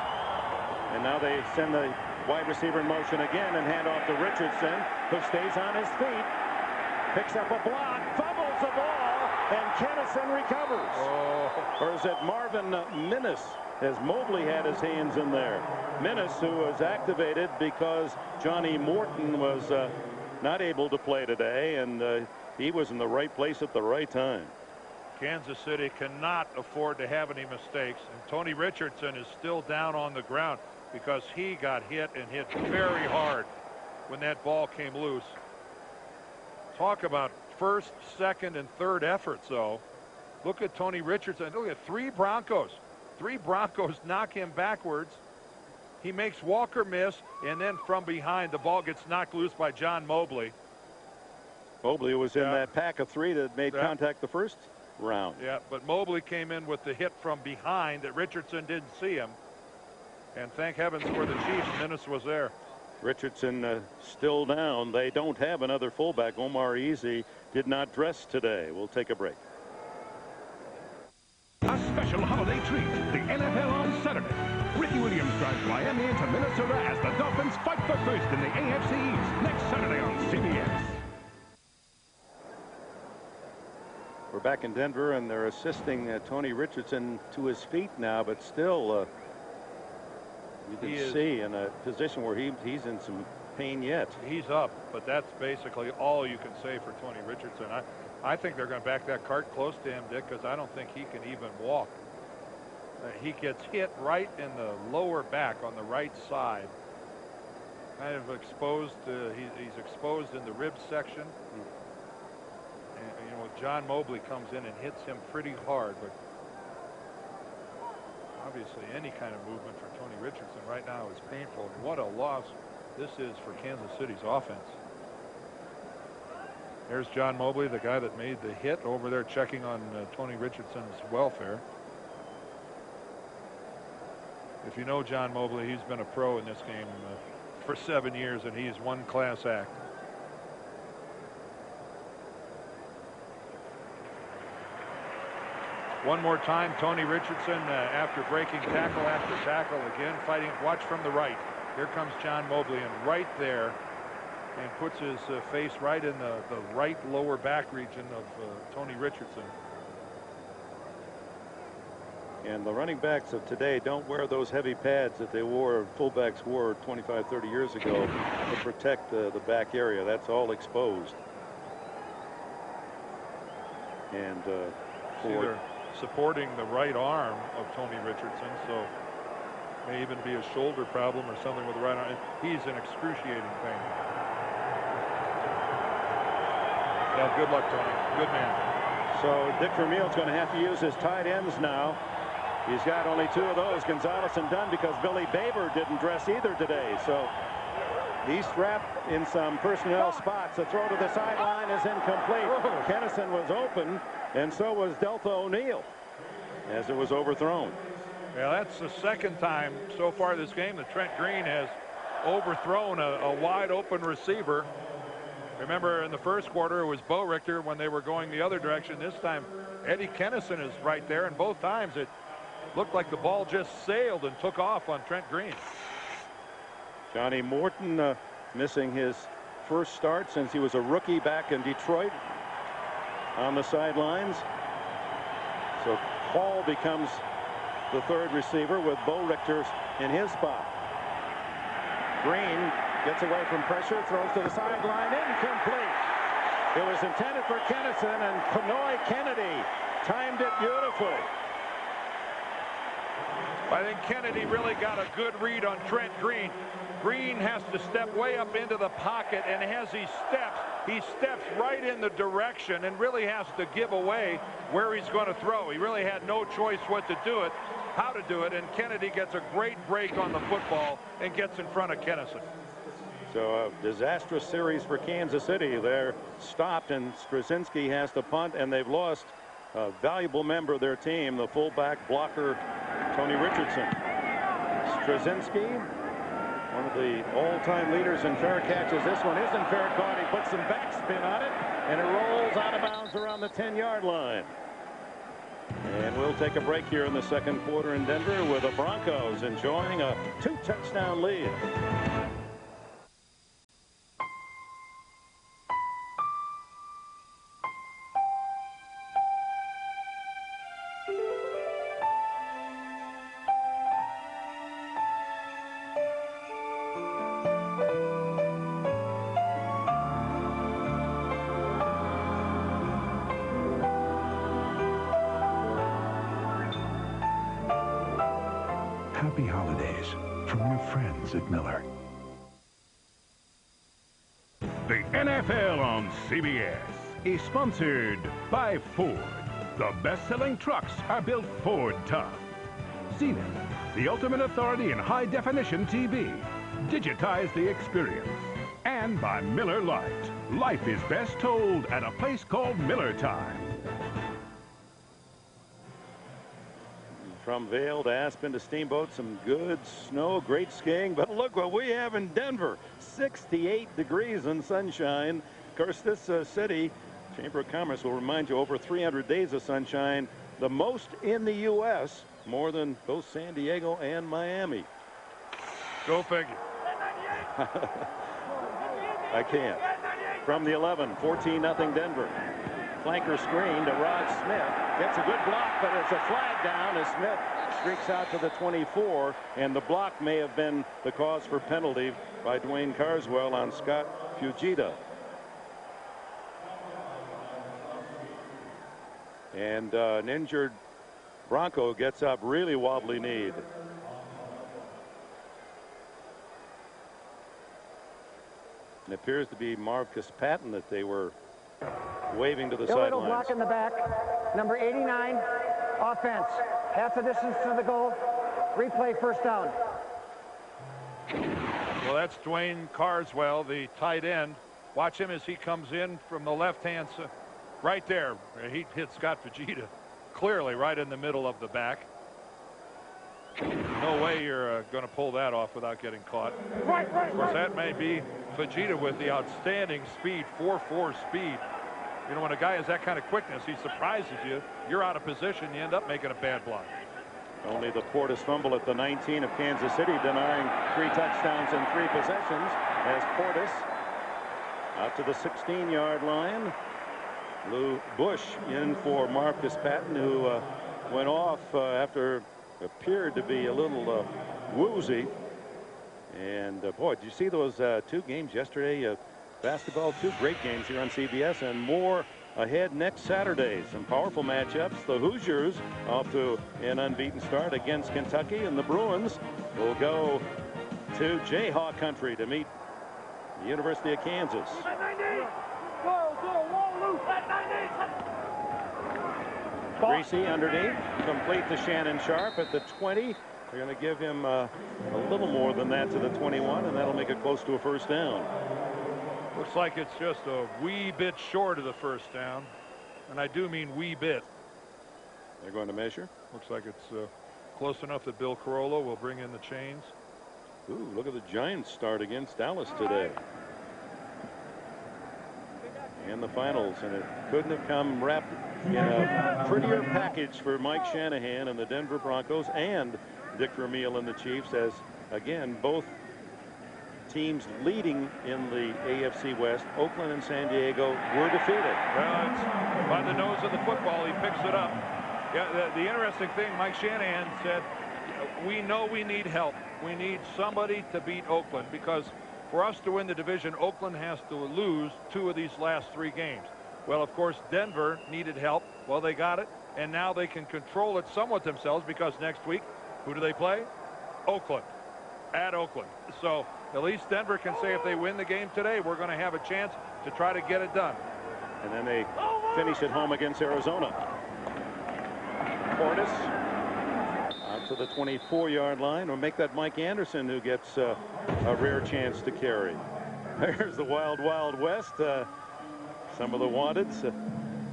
And now they send the wide receiver in motion again and hand off to Richardson, who stays on his feet, picks up a block, fumbles the ball, and Kennison recovers. Or is it Marvin Minnis, as Mobley had his hands in there? Minnis, who was activated because Johnny Morton was not able to play today, and he was in the right place at the right time. Kansas City cannot afford to have any mistakes, and Tony Richardson is still down on the ground because he got hit, and hit very hard when that ball came loose. Talk about 1st, 2nd, and 3rd efforts, though. Look at Tony Richardson. Look at 3 Broncos. 3 Broncos knock him backwards. He makes Walker miss, and then from behind, the ball gets knocked loose by John Mobley. Mobley was in that pack of 3 that made contact the first round. Yeah, but Mobley came in with the hit from behind that Richardson didn't see him. And thank heavens for the Chiefs, Minnis was there. Richardson still down. They don't have another fullback. Omar Easy did not dress today. We'll take a break. A special holiday treat, the NFL on Saturday. Ricky Williams drives Miami into Minnesota as the Dolphins fight for first in the AFC East next Saturday on CBS. We're back in Denver, and they're assisting Tony Richardson to his feet now, but still you can see in a position where he's in some pain yet. He's up, but that's basically all you can say for Tony Richardson. I think they're going to back that cart close to him, Dick, because I don't think he can even walk. He gets hit right in the lower back on the right side. Kind of exposed. He's exposed in the rib section. John Mobley comes in and hits him pretty hard, but obviously any kind of movement for Tony Richardson right now is painful. And what a loss this is for Kansas City's offense. There's John Mobley, the guy that made the hit, over there checking on Tony Richardson's welfare. If you know John Mobley, he's been a pro in this game for 7 years, and he's one class act. One more time, Tony Richardson, after breaking tackle after tackle, again fighting. Watch from the right. Here comes John Mobley, and right there, and puts his face right in the right lower back region of Tony Richardson. And the running backs of today don't wear those heavy pads that they wore, fullbacks wore 25, 30 years ago to protect the back area. That's all exposed. And they're supporting the right arm of Tony Richardson, so may even be a shoulder problem or something with the right arm. He's in excruciating pain. Yeah, good luck, Tony. Good man. So Dick Vermeil's going to have to use his tight ends now. He's got only 2 of those, Gonzalez and Dunn, because Billy Baber didn't dress either today. So he's strapped in some personnel spots. The throw to the sideline is incomplete. Kennison was open, and so was Delta O'Neill as it was overthrown. Yeah, that's the second time so far this game that Trent Green has overthrown a wide open receiver. Remember, in the first quarter, it was Bo Richter when they were going the other direction. This time, Eddie Kennison is right there, and both times it looked like the ball just sailed and took off on Trent Green. Johnny Morton missing his first start since he was a rookie back in Detroit on the sidelines. So Paul becomes the third receiver with Bo Richter in his spot. Green gets away from pressure, throws to the sideline, incomplete. It was intended for Kennison, and Pinoy Kennedy timed it beautifully. I think Kennedy really got a good read on Trent Green. Green has to step way up into the pocket, and as he steps right in the direction and really has to give away where he's going to throw. He really had no choice what to do it, how to do it, and Kennedy gets a great break on the football and gets in front of Kennison. So a disastrous series for Kansas City. They're stopped, and Straczynski has to punt, and they've lost a valuable member of their team, the fullback blocker Tony Richardson. Straczynski, one of the all-time leaders in fair catches. This one isn't fair caught. He puts some backspin on it, and it rolls out of bounds around the 10-yard line. And we'll take a break here in the second quarter in Denver with the Broncos enjoying a 2-touchdown lead. Happy holidays from your friends at Miller. The NFL on CBS is sponsored by Ford. The best-selling trucks are built Ford tough. Zenith, the ultimate authority in high-definition TV. Digitize the experience. And by Miller Lite. Life is best told at a place called Miller Time. From Vail to Aspen to Steamboat, some good snow, great skiing. But look what we have in Denver, 68 degrees and sunshine. Of course, this city, Chamber of Commerce, will remind you, over 300 days of sunshine, the most in the U.S., more than both San Diego and Miami. Go figure. I can't. From the 11, 14-0 Denver. Flanker screen to Rod Smith. Gets a good block, but it's a flag down as Smith streaks out to the 24, and the block may have been the cause for penalty by Dwayne Carswell on Scott Fujita. And an injured Bronco gets up, really wobbly kneed. It appears to be Marcus Patton that they were waving to the illegal sidelines. block in the back. Number 89, offense. Half the distance to the goal. Replay, first down. Well, that's Dwayne Carswell, the tight end. Watch him as he comes in from the left-hand side. Right there. He hit Scott Fujita clearly right in the middle of the back. No way you're going to pull that off without getting caught. Of course, that may be Fujita with the outstanding speed, 4.4 speed. You know, when a guy has that kind of quickness, he surprises you. You're out of position. You end up making a bad block. Only the Portis fumble at the 19 of Kansas City, denying 3 touchdowns in 3 possessions as Portis out to the 16-yard line. Lou Bush in for Marcus Patton, who went off after appeared to be a little woozy. And boy, did you see those 2 games yesterday? Basketball, 2 great games here on CBS, and more ahead next Saturday. Some powerful matchups. The Hoosiers off to an unbeaten start against Kentucky, and the Bruins will go to Jayhawk country to meet the University of Kansas. Greasy underneath, complete to Shannon Sharp at the 20. They're going to give him a little more than that to the 21, and that'll make it close to a first down. Looks like it's just a wee bit short of the first down, and I do mean wee bit. They're going to measure. Looks like it's close enough that Bill Carollo will bring in the chains. Ooh, look at the Giants start against Dallas today. In the finals, and it couldn't have come wrapped in a prettier package for Mike Shanahan and the Denver Broncos and Dick Vermeil and the Chiefs, as again both teams leading in the AFC West, Oakland and San Diego, were defeated. Well, it's by the nose of the football. He picks it up. Yeah, the interesting thing, Mike Shanahan said, we know we need help. We need somebody to beat Oakland, because for us to win the division, Oakland has to lose 2 of these last 3 games. Well, of course, Denver needed help. Well, they got it, and now they can control it somewhat themselves, because next week, who do they play? Oakland, at Oakland. So at least Denver can say if they win the game today, we're going to have a chance to try to get it done. And then they finish at home against Arizona. Portis out to the 24-yard line, or make that Mike Anderson who gets a rare chance to carry. There's the Wild Wild West. Some of the wanteds.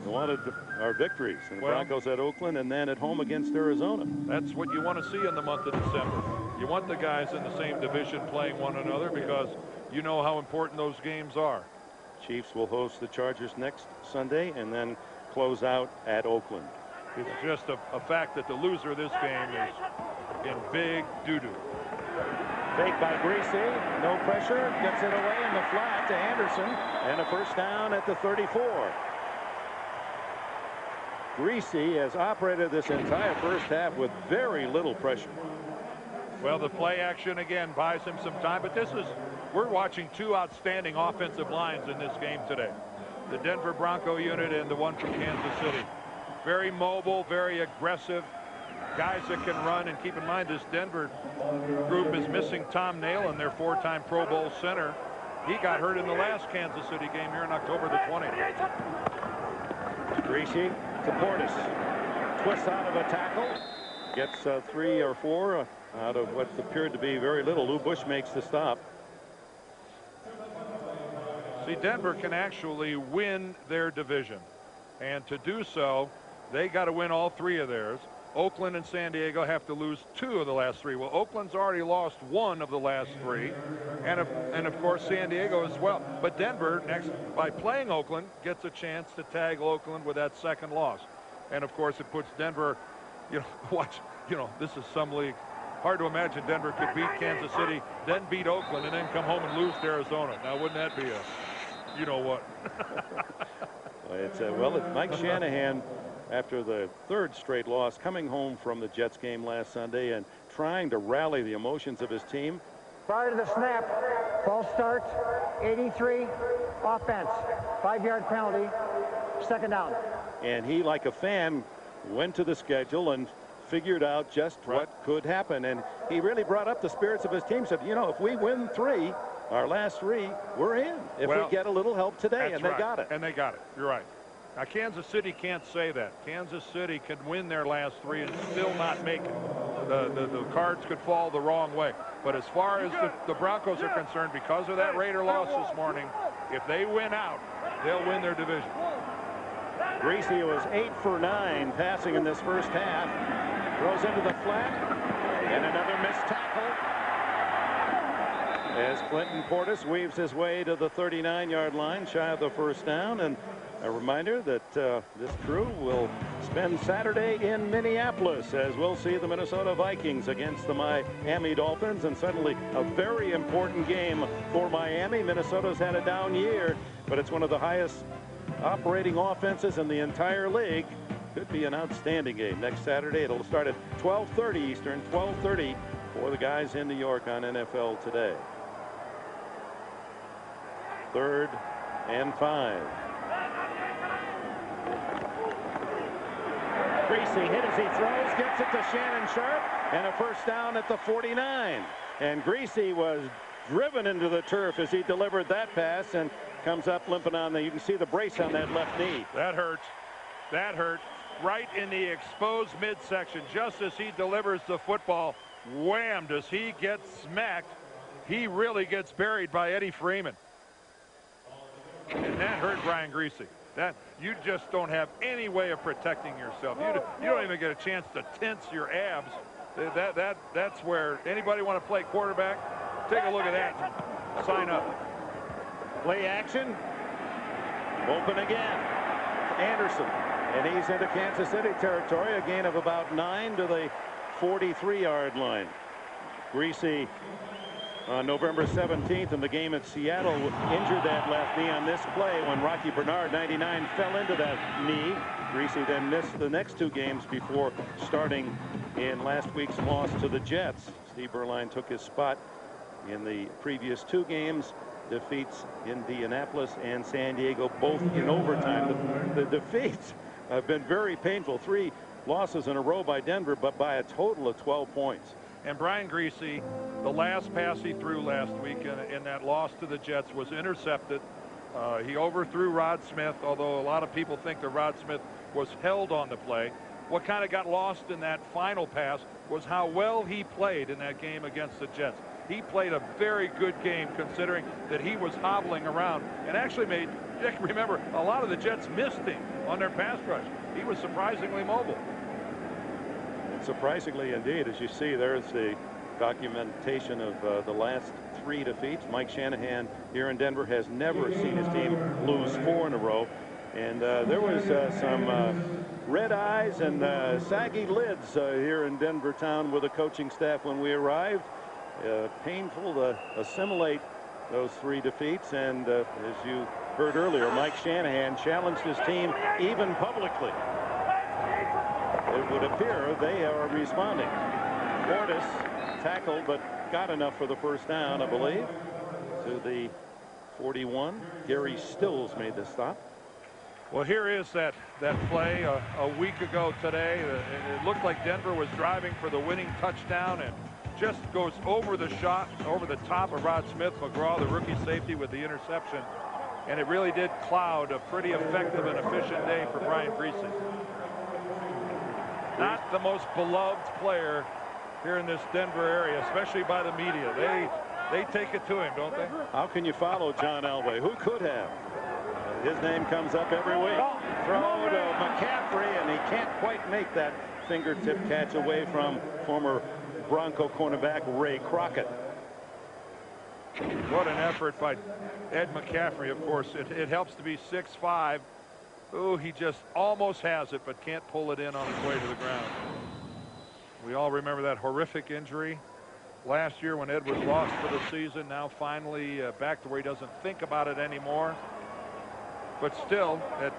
The wanted are victories. And the Broncos at Oakland, and then at home against Arizona. That's what you want to see in the month of December. You want the guys in the same division playing one another, because you know how important those games are. Chiefs will host the Chargers next Sunday and then close out at Oakland. It's just a fact that the loser of this game is in big doo-doo. Fake by Greasy, no pressure, gets it away in the flat to Anderson, and a first down at the 34. Greasy has operated this entire first half with very little pressure. Well, the play action again buys him some time, but we're watching 2 outstanding offensive lines in this game today. The Denver Bronco unit and the one from Kansas City. Very mobile, very aggressive, guys that can run. And keep in mind, this Denver group is missing Tom Nalen, their 4-time Pro Bowl center. He got hurt in the last Kansas City game here in October the 20th. Greasy to Portis. Twists out of a tackle. Gets 3 or 4 out of what appeared to be very little. Lou Bush makes the stop. See, Denver can actually win their division. And to do so, they got to win all 3 of theirs. Oakland and San Diego have to lose 2 of the last 3. Well, Oakland's already lost 1 of the last 3, and of course San Diego as well. But Denver, next, by playing Oakland, gets a chance to tag Oakland with that second loss. And of course, it puts Denver, this is some league. Hard to imagine Denver could beat Kansas City, then beat Oakland, and then come home and lose to Arizona. Now, wouldn't that be a, you know what? It's Mike Shanahan, after the 3rd straight loss, coming home from the Jets game last Sunday and trying to rally the emotions of his team. Prior to the snap, false start, 83, offense, 5-yard penalty, second down. And he, like a fan, went to the schedule and figured out just what could happen. And he really brought up the spirits of his team. Said, if we win 3, our last 3, we're in. If we get a little help today, and they got it. And they got it. You're right. Now, Kansas City can't say that. Kansas City can win their last 3 and still not make it. The cards could fall the wrong way. But as far as the Broncos are concerned, because of that Raider loss this morning, if they win out, they'll win their division. Greasy was 8 for 9 passing in this first half. Throws into the flat. And another missed tackle. As Clinton Portis weaves his way to the 39-yard line, shy of the first down. And a reminder that this crew will spend Saturday in Minneapolis as we'll see the Minnesota Vikings against the Miami Dolphins, and suddenly a very important game for Miami. Minnesota's had a down year, but it's one of the highest operating offenses in the entire league. Could be an outstanding game next Saturday. It'll start at 12:30 Eastern, 12:30 for the guys in New York on NFL Today. 3rd and 5. Greasy hit as he throws, gets it to Shannon Sharp, and a first down at the 49. And Greasy was driven into the turf as he delivered that pass and comes up limping on the, you can see the brace on that left knee. That hurts. That hurt. Right in the exposed midsection, just as he delivers the football. Wham, does he get smacked. He really gets buried by Eddie Freeman. And that hurt Brian Greasy. That you just don't have any way of protecting yourself. You don't even get a chance to tense your abs. That's where anybody want to play quarterback, take a look at that and sign up. Play action. Open again. Anderson. And he's into Kansas City territory. A gain of about 9 to the 43-yard line. Greasy on November 17th in the game at Seattle injured that left knee on this play when Rocky Bernard, 99, fell into that knee. Greasy then missed the next 2 games before starting in last week's loss to the Jets. Steve Berline took his spot in the previous 2 games. Defeats Indianapolis and San Diego, both in overtime. The defeats have been very painful. 3 losses in a row by Denver, but by a total of 12 points. And Brian Greasy, the last pass he threw last week in that loss to the Jets was intercepted. He overthrew Rod Smith, although a lot of people think that Rod Smith was held on the play. What kind of got lost in that final pass was how well he played in that game against the Jets. He played a very good game considering that he was hobbling around and actually made, remember, a lot of the Jets missed him on their pass rush. He was surprisingly mobile. Surprisingly indeed, as you see, there's the documentation of the last 3 defeats. Mike Shanahan here in Denver has never seen his team lose 4 in a row. And there was some red eyes and saggy lids here in Denver town with the coaching staff when we arrived. Painful to assimilate those 3 defeats. And as you heard earlier, Mike Shanahan challenged his team even publicly. It would appear they are responding. Portis tackled, but got enough for the first down, I believe, to the 41. Gary Stills made the stop. Well, here is that play a week ago today. It looked like Denver was driving for the winning touchdown and just goes over the shot, over the top of Rod Smith. McGraw, the rookie safety, with the interception. And it really did cloud a pretty effective and efficient day for Brian Greasy. Not the most beloved player here in this Denver area, especially by the media. They take it to him, don't they? How can you follow John Elway? Who could have? His name comes up every week. Throw to McCaffrey, and he can't quite make that fingertip catch away from former Bronco cornerback Ray Crockett. What an effort by Ed McCaffrey. Of course, it helps to be 6'5". Oh, he just almost has it, but can't pull it in on his way to the ground. We all remember that horrific injury last year when Ed was lost for the season. Now finally back to where he doesn't think about it anymore. But still, at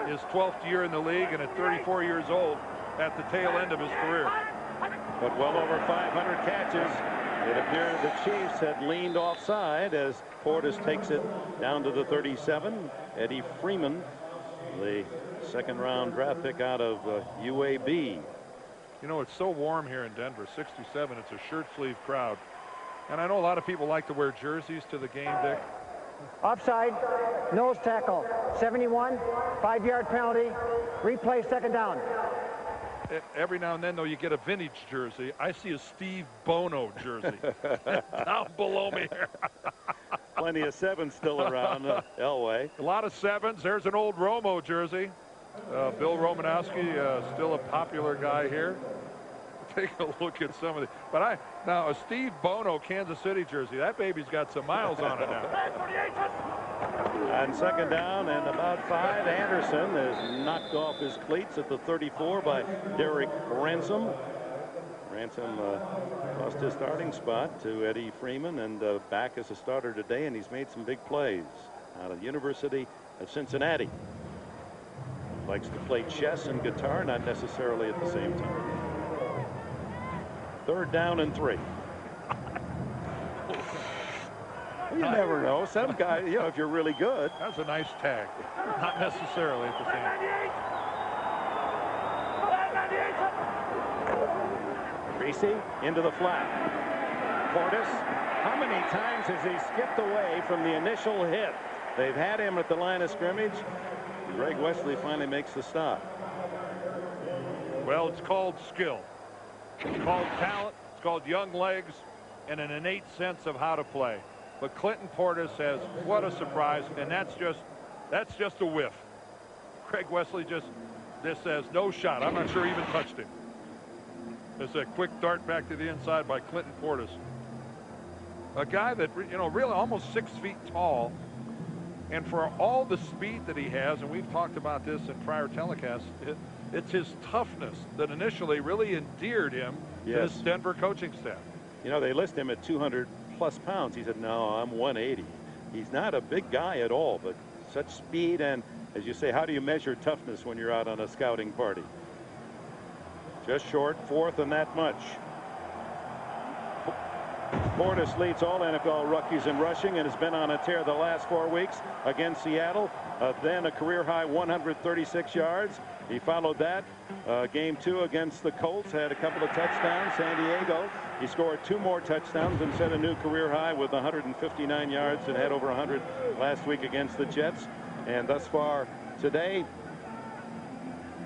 his 12th year in the league and at 34 years old, at the tail end of his career. But well over 500 catches. It appeared the Chiefs had leaned offside as Portis takes it down to the 37. Eddie Freeman, the 2nd-round draft pick out of UAB. You know, it's so warm here in Denver, 67. It's a shirt sleeve crowd. And I know a lot of people like to wear jerseys to the game, Dick. Offside, nose tackle, 71, 5-yard penalty, replay, second down. Every now and then, though, you get a vintage jersey. I see a Steve Bono jersey down below me here. Plenty of 7s still around Elway. A lot of 7s. There's an old Romo jersey. Bill Romanowski, still a popular guy here. Take a look at some of the. But now a Steve Bono Kansas City jersey. That baby's got some miles on it now. On second down and about 5, Anderson is knocked off his cleats at the 34 by Derek Ransom. Ransom lost his starting spot to Eddie Freeman, and back as a starter today, and he's made some big plays out of the University of Cincinnati. Likes to play chess and guitar, not necessarily at the same time. Third down and 3. You never know. Some guy, you know, if you're really good. That's a nice tag. Not necessarily at the same time. Greasy into the flat. Portis, how many times has he skipped away from the initial hit? They've had him at the line of scrimmage. Greg Wesley finally makes the stop. Well, it's called skill. It's called talent. It's called young legs and an innate sense of how to play. But Clinton Portis has, what a surprise, and that's just a whiff. Greg Wesley just says no shot. I'm not sure he even touched him. It's a quick dart back to the inside by Clinton Portis. A guy that, you know, really almost 6 feet tall, and for all the speed that he has, and we've talked about this in prior telecasts, it's his toughness that initially really endeared him to this Denver coaching staff. You know, they list him at 200+ pounds. He said, no, I'm 180. He's not a big guy at all, but such speed, and as you say, how do you measure toughness when you're out on a scouting party? Just short, 4th and that much. Portis leads all NFL rookies in rushing and has been on a tear the last 4 weeks against Seattle. Then a career-high 136 yards. He followed that game 2 against the Colts, had a couple of touchdowns. San Diego, he scored 2 more touchdowns and set a new career high with 159 yards and had over 100 last week against the Jets. And thus far today,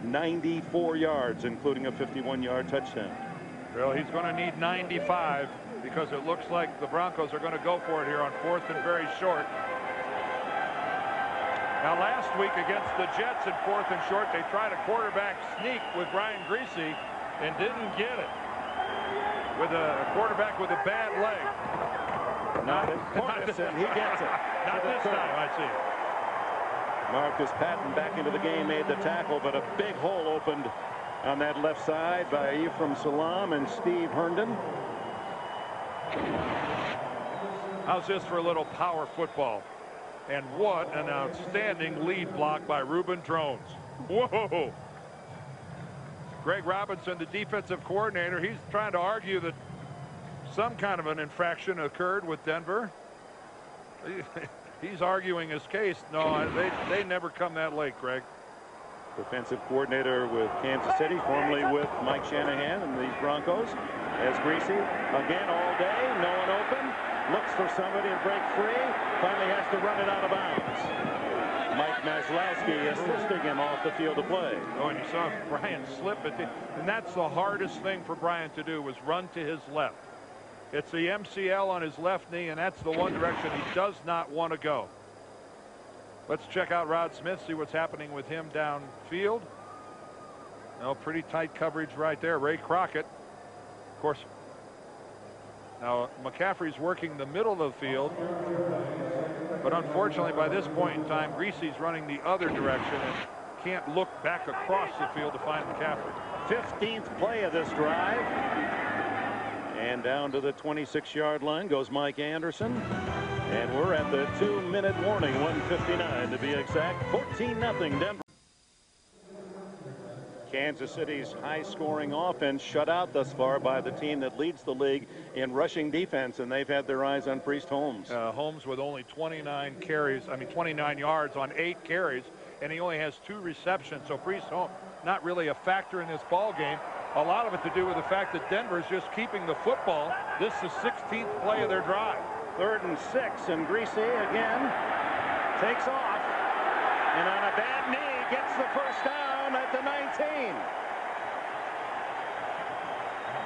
94 yards, including a 51-yard touchdown. Well, he's going to need 95 because it looks like the Broncos are going to go for it here on 4th and very short. Now, last week against the Jets at 4th and short, they tried a quarterback sneak with Brian Greasy and didn't get it. With a quarterback with a bad leg. Not this time. He gets it. Not this time, I see. Marcus Patton back into the game, made the tackle, but a big hole opened on that left side by Ephraim Salam and Steve Herndon. How's this for a little power football? And what an outstanding lead block by Reuben Drones. Whoa. Greg Robinson, the defensive coordinator, he's trying to argue that some kind of an infraction occurred with Denver. He's arguing his case. No, they never come that late, Greg. Defensive coordinator with Kansas City, formerly with Mike Shanahan and these Broncos. As Greasy again all day, no one open, looks for somebody to break free, finally has to run it out of bounds. Mike Maslowski assisting him off the field of play. Oh, and you saw Bryant slip it, and that's the hardest thing for Bryant to do, was run to his left. It's the MCL on his left knee, and that's the one direction he does not want to go. Let's check out Rod Smith, see what's happening with him downfield. No, pretty tight coverage right there. Ray Crockett, of course. Now McCaffrey's working the middle of the field, but unfortunately by this point in time, Greasy's running the other direction and can't look back across the field to find McCaffrey. 15th play of this drive. And down to the 26-yard line goes Mike Anderson. And we're at the 2-minute warning, 1:59 to be exact. 14-0 Denver. Kansas City's high-scoring offense shut out thus far by the team that leads the league in rushing defense, and they've had their eyes on Priest Holmes. Holmes with only 29 yards on 8 carries, and he only has 2 receptions. So Priest Holmes not really a factor in this ball game. A lot of it to do with the fact that Denver is just keeping the football. This is the 16th play of their drive. 3rd and 6, and Greasy again takes off, and on a bad knee gets the first down at the 19.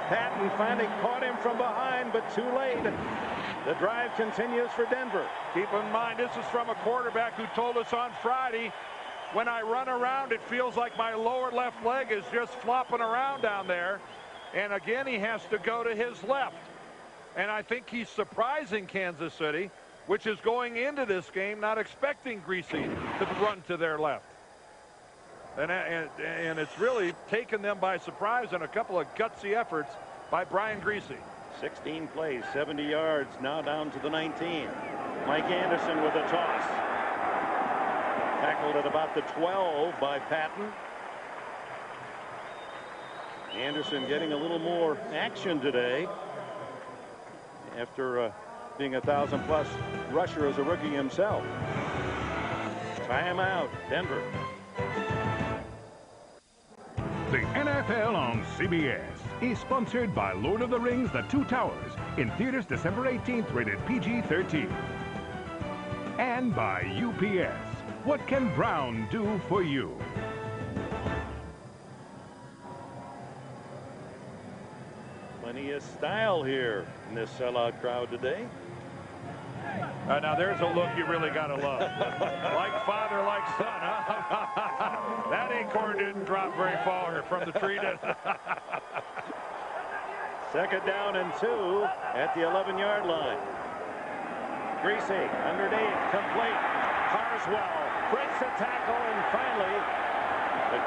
Patton finally caught him from behind, but too late. The drive continues for Denver. Keep in mind, this is from a quarterback who told us on Friday, when I run around, it feels like my lower left leg is just flopping around down there. And again, he has to go to his left. And I think he's surprising Kansas City, which is going into this game not expecting Greasy to run to their left. And it's really taken them by surprise, and a couple of gutsy efforts by Brian Greasy. 16 plays, 70 yards, now down to the 19. Mike Anderson with a toss. Tackled at about the 12 by Patton. Anderson getting a little more action today after being a 1,000+ rusher as a rookie himself. Timeout, Denver. The NFL on CBS is sponsored by Lord of the Rings: The Two Towers, in theaters December 18th, rated PG-13. And by UPS. What can Brown do for you? Plenty of style here in this sellout crowd today. Now there's a look you really got to love. Like father, like son, huh? That acorn didn't drop very far from the tree, did it? 2nd down and 2 at the 11-yard line. Greasy underneath, complete. Carswell breaks the tackle, and finally the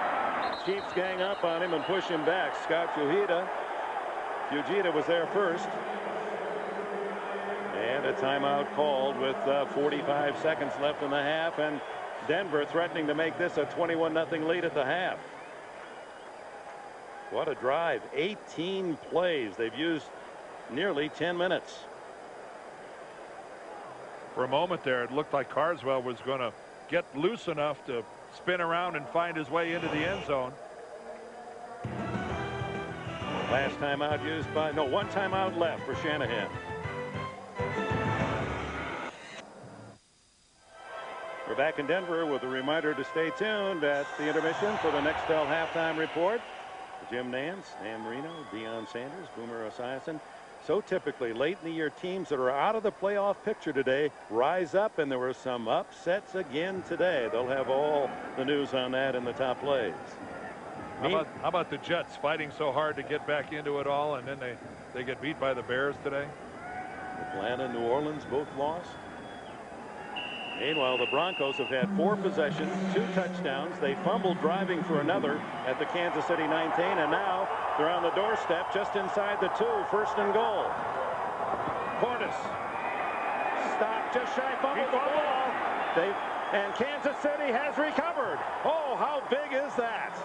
Chiefs gang up on him and push him back. Scott Fujita was there first. And a timeout called with 45 seconds left in the half, and Denver threatening to make this a 21-0 lead at the half. What a drive. 18 plays. They've used nearly 10 minutes. For a moment there, it looked like Carswell was going to get loose enough to spin around and find his way into the end zone. Last timeout used by, no, one timeout left for Shanahan. We're back in Denver with a reminder to stay tuned at the intermission for the Nextel halftime report. Jim Nance, Dan Marino, Deion Sanders, Boomer Esiason. So typically late in the year, teams that are out of the playoff picture today rise up, and there were some upsets again today. They'll have all the news on that in the top plays. How about the Jets fighting so hard to get back into it all, and then they get beat by the Bears today? Atlanta, New Orleans both lost. Meanwhile, the Broncos have had 4 possessions, 2 touchdowns. They fumbled driving for another at the Kansas City 19, and now they're on the doorstep just inside the 2, 1st and goal. Portis stopped, just shy, fumbled the ball. And Kansas City has recovered. Oh, how big is that?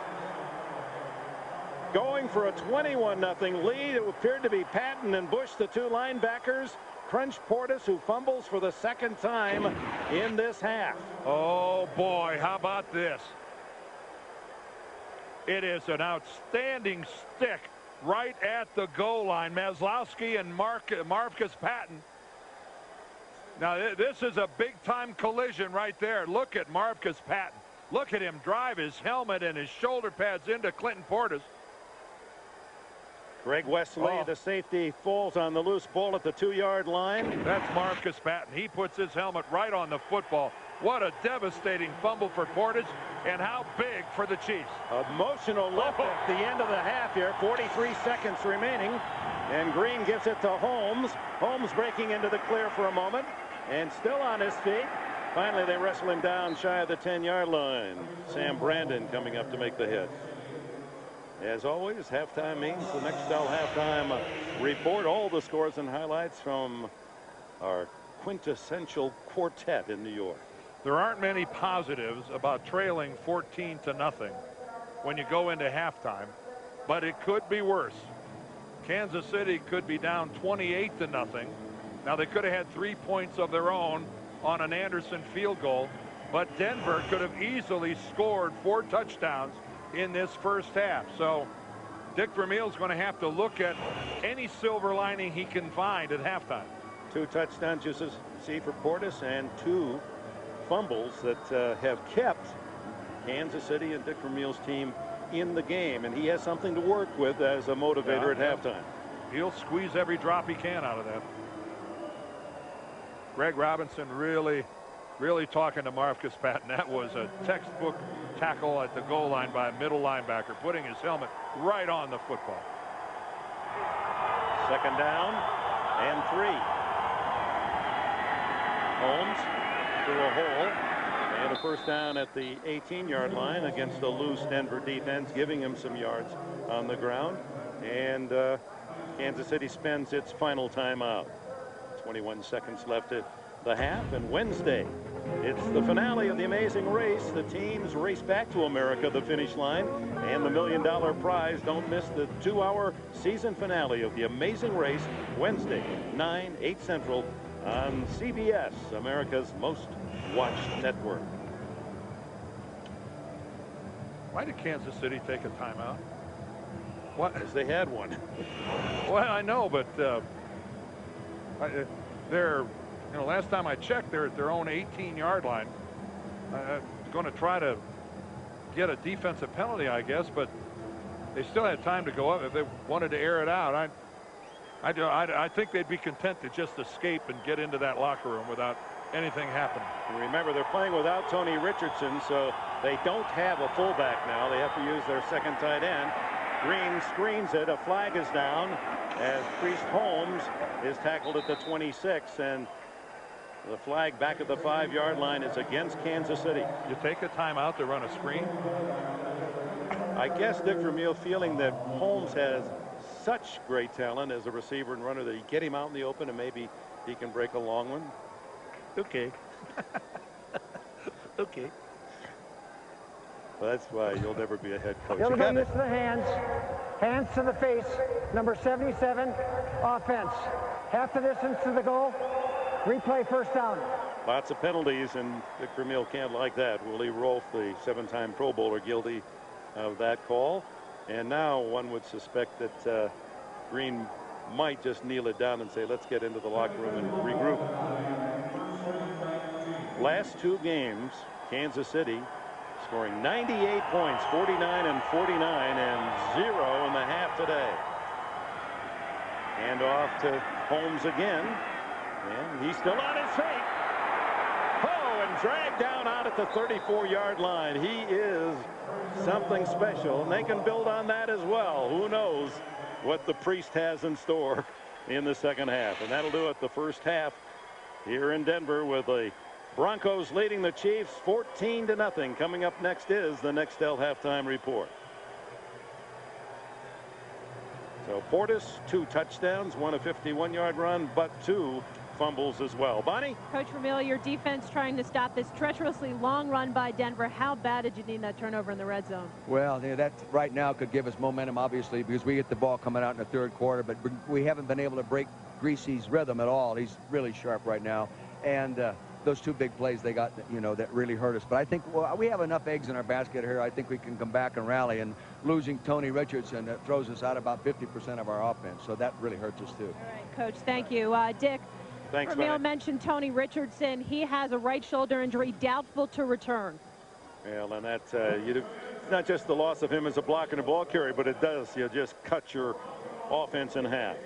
Going for a 21-0 lead. It appeared to be Patton and Bush, the 2 linebackers. Crunch Portis, who fumbles for the 2nd time in this half. Oh boy, how about this? It is an outstanding stick right at the goal line. Maslowski and Marcus Patton. Now this is a big-time collision right there. Look at Marcus Patton. Look at him drive his helmet and his shoulder pads into Clinton Portis. Greg Wesley, the safety, falls on the loose ball at the 2-yard line. That's Marcus Patton. He puts his helmet right on the football. What a devastating fumble for Portis, and how big for the Chiefs. Emotional lift at the end of the half here. 43 seconds remaining, and Green gives it to Holmes. Holmes breaking into the clear for a moment, and still on his feet. Finally, they wrestle him down shy of the 10-yard line. Sam Brandon coming up to make the hit. As always, halftime means the Nextel halftime report. All the scores and highlights from our quintessential quartet in New York. There aren't many positives about trailing 14-0 when you go into halftime, but it could be worse. Kansas City could be down 28-0. Now, they could have had 3 points of their own on an Anderson field goal, but Denver could have easily scored 4 touchdowns in this first half. So Dick Vermeil's going to have to look at any silver lining he can find at halftime. 2 touchdowns, you see, for Portis, and 2 fumbles that have kept Kansas City and Dick Vermeil's team in the game, and he has something to work with as a motivator at halftime. He'll squeeze every drop he can out of that. Greg Robinson really talking to Marcus Patton. That was a textbook tackle at the goal line by a middle linebacker, putting his helmet right on the football. 2nd down and 3. Holmes through a hole, and a 1st down at the 18-yard line against a loose Denver defense, giving him some yards on the ground. And Kansas City spends its final timeout. 21 seconds left at the half, and Wednesday it's the finale of the Amazing Race. The teams race back to America, the finish line, and the $1 million prize. Don't miss the 2-hour season finale of the Amazing Race, Wednesday, 9, 8 Central on CBS, America's most watched network. Why did Kansas City take a timeout? What? Because they had one. Well, I know, but they're, last time I checked, they're at their own 18-yard line. Going to try to get a defensive penalty, I guess, but they still had time to go up if they wanted to air it out. I think they'd be content to just escape and get into that locker room without anything happening. Remember, they're playing without Tony Richardson, so they don't have a fullback now. They have to use their 2nd tight end. Green screens it. A flag is down as Priest Holmes is tackled at the 26, and the flag back at the 5-yard line is against Kansas City. You take a timeout to run a screen? I guess Dick Vermeil, feeling that Holmes has such great talent as a receiver and runner, that you get him out in the open and maybe he can break a long one. Okay. Okay. Well, that's why you'll never be a head coach. You'll bring this to the hands. Hands to the face. Number 77, offense. Half the distance to the goal. Replay, 1st down. Lots of penalties, and Dick Vermeil can't like that. Willie Rolfe, the 7-time Pro Bowler, guilty of that call. And now one would suspect that Green might just kneel it down and say, let's get into the locker room and regroup. Last 2 games, Kansas City scoring 98 points, 49 and 49, and 0 in the half today. And off to Holmes again, and he's still on his feet. Oh, and dragged down out at the 34-yard line. He is something special, and they can build on that as well. Who knows what the Priest has in store in the 2nd half. And that'll do it, the 1st half here in Denver, with the Broncos leading the Chiefs 14-0. Coming up next is the Nextel halftime report. So Portis, 2 touchdowns, 1 a 51-yard run, but 2 fumbles as well. Bonnie? Coach Vermeil, your defense trying to stop this treacherously long run by Denver. How bad did you need that turnover in the red zone? Well, that right now could give us momentum, obviously, because we get the ball coming out in the 3rd quarter, but we haven't been able to break Greasy's rhythm at all. He's really sharp right now. And those 2 big plays they got, that really hurt us. But I think we have enough eggs in our basket here. I think we can come back and rally. And losing Tony Richardson throws us out about 50% of our offense. So that really hurts us, too. All right, Coach, thank you. Dick, thanks, Vermeil mentioned Tony Richardson. He has a right shoulder injury, doubtful to return. Well, and that's not just the loss of him as a block and a ball carrier, but it does just cut your offense in half.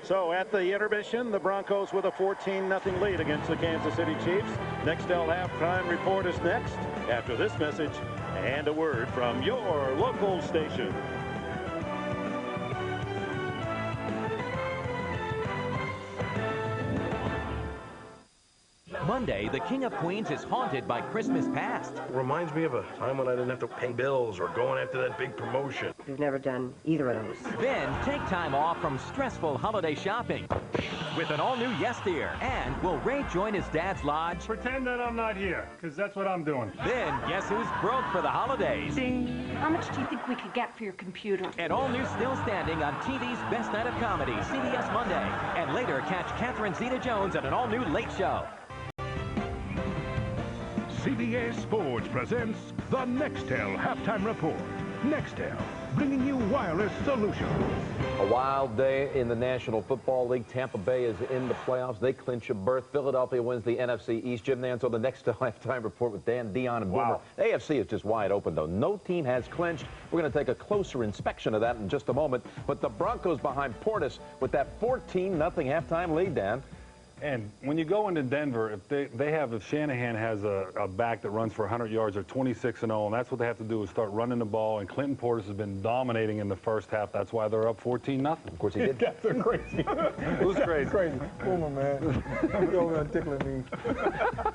So at the intermission, the Broncos with a 14-0 lead against the Kansas City Chiefs. Nextel halftime report is next after this message and a word from your local station. Monday, the King of Queens is haunted by Christmas past. Reminds me of a time when I didn't have to pay bills or going after that big promotion. We've never done either of those. Then take time off from stressful holiday shopping with an all-new Yes Dear. And will Ray join his dad's lodge? Pretend that I'm not here, because that's what I'm doing. Then guess who's broke for the holidays? Ding. How much do you think we could get for your computer? And all new Still Standing on TV's Best Night of Comedy, CBS Monday. And later catch Catherine Zeta-Jones at an all-new Late Show. CBS Sports presents the Nextel halftime report. Nextel, bringing you wireless solutions. A wild day in the National Football League. Tampa Bay is in the playoffs. They clinch a berth. Philadelphia wins the NFC East. Jim Nantz, the next halftime report with Dan, Dion, and Boomer. The AFC is just wide open, though. No team has clinched. We're going to take a closer inspection of that in just a moment. But the Broncos behind Portis with that 14-0 halftime lead, Dan. And when you go into Denver, if Shanahan has a back that runs for 100 yards, they're 26-0, and that's what they have to do is start running the ball. And Clinton Portis has been dominating in the first half. That's why they're up 14-0. Of course he did. Guys are crazy. Who's crazy? Crazy. Boomer, man. You're over there tickling me.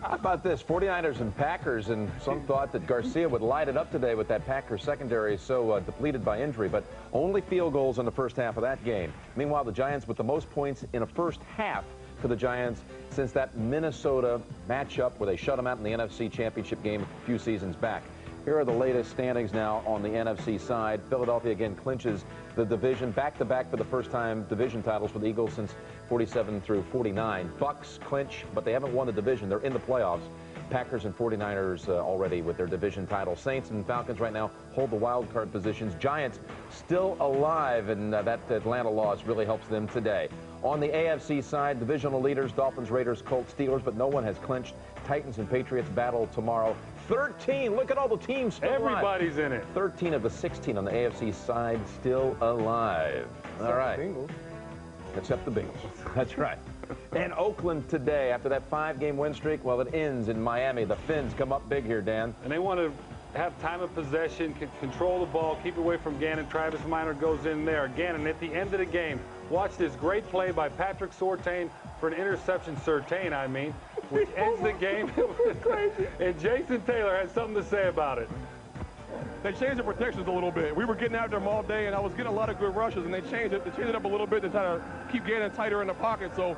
How about this? 49ers and Packers, and some thought that Garcia would light it up today with that Packers secondary so depleted by injury, but only field goals in the first half of that game. Meanwhile, the Giants with the most points in a first half for the Giants since that Minnesota matchup where they shut them out in the NFC Championship game a few seasons back. Here are the latest standings now on the NFC side. Philadelphia again clinches the division back-to-back for the first time division titles for the Eagles since 47 through 49. Bucks clinch, but they haven't won the division. They're in the playoffs. Packers and 49ers already with their division title. Saints and Falcons right now hold the wild card positions. Giants still alive, and that Atlanta loss really helps them today. On the AFC side, divisional leaders, Dolphins, Raiders, Colts, Steelers, but no one has clinched. Titans and Patriots battle tomorrow. 13, look at all the teams still Everybody's alive. in it. 13 of the 16 on the AFC side still alive. All right. Except the Bengals. That's right. And Oakland today, after that 5-game win streak, well, it ends in Miami. The Finns come up big here, Dan. And they want to have time of possession, control the ball, keep away from Gannon. Travis Minor goes in there. Gannon at the end of the game. Watch this great play by Patrick Surtain for an interception, I mean, which ends the game. And Jason Taylor has something to say about it. They changed the protections a little bit. We were getting after them all day, and I was getting a lot of good rushes, and they changed it up a little bit to try to keep Gannon tighter in the pocket. So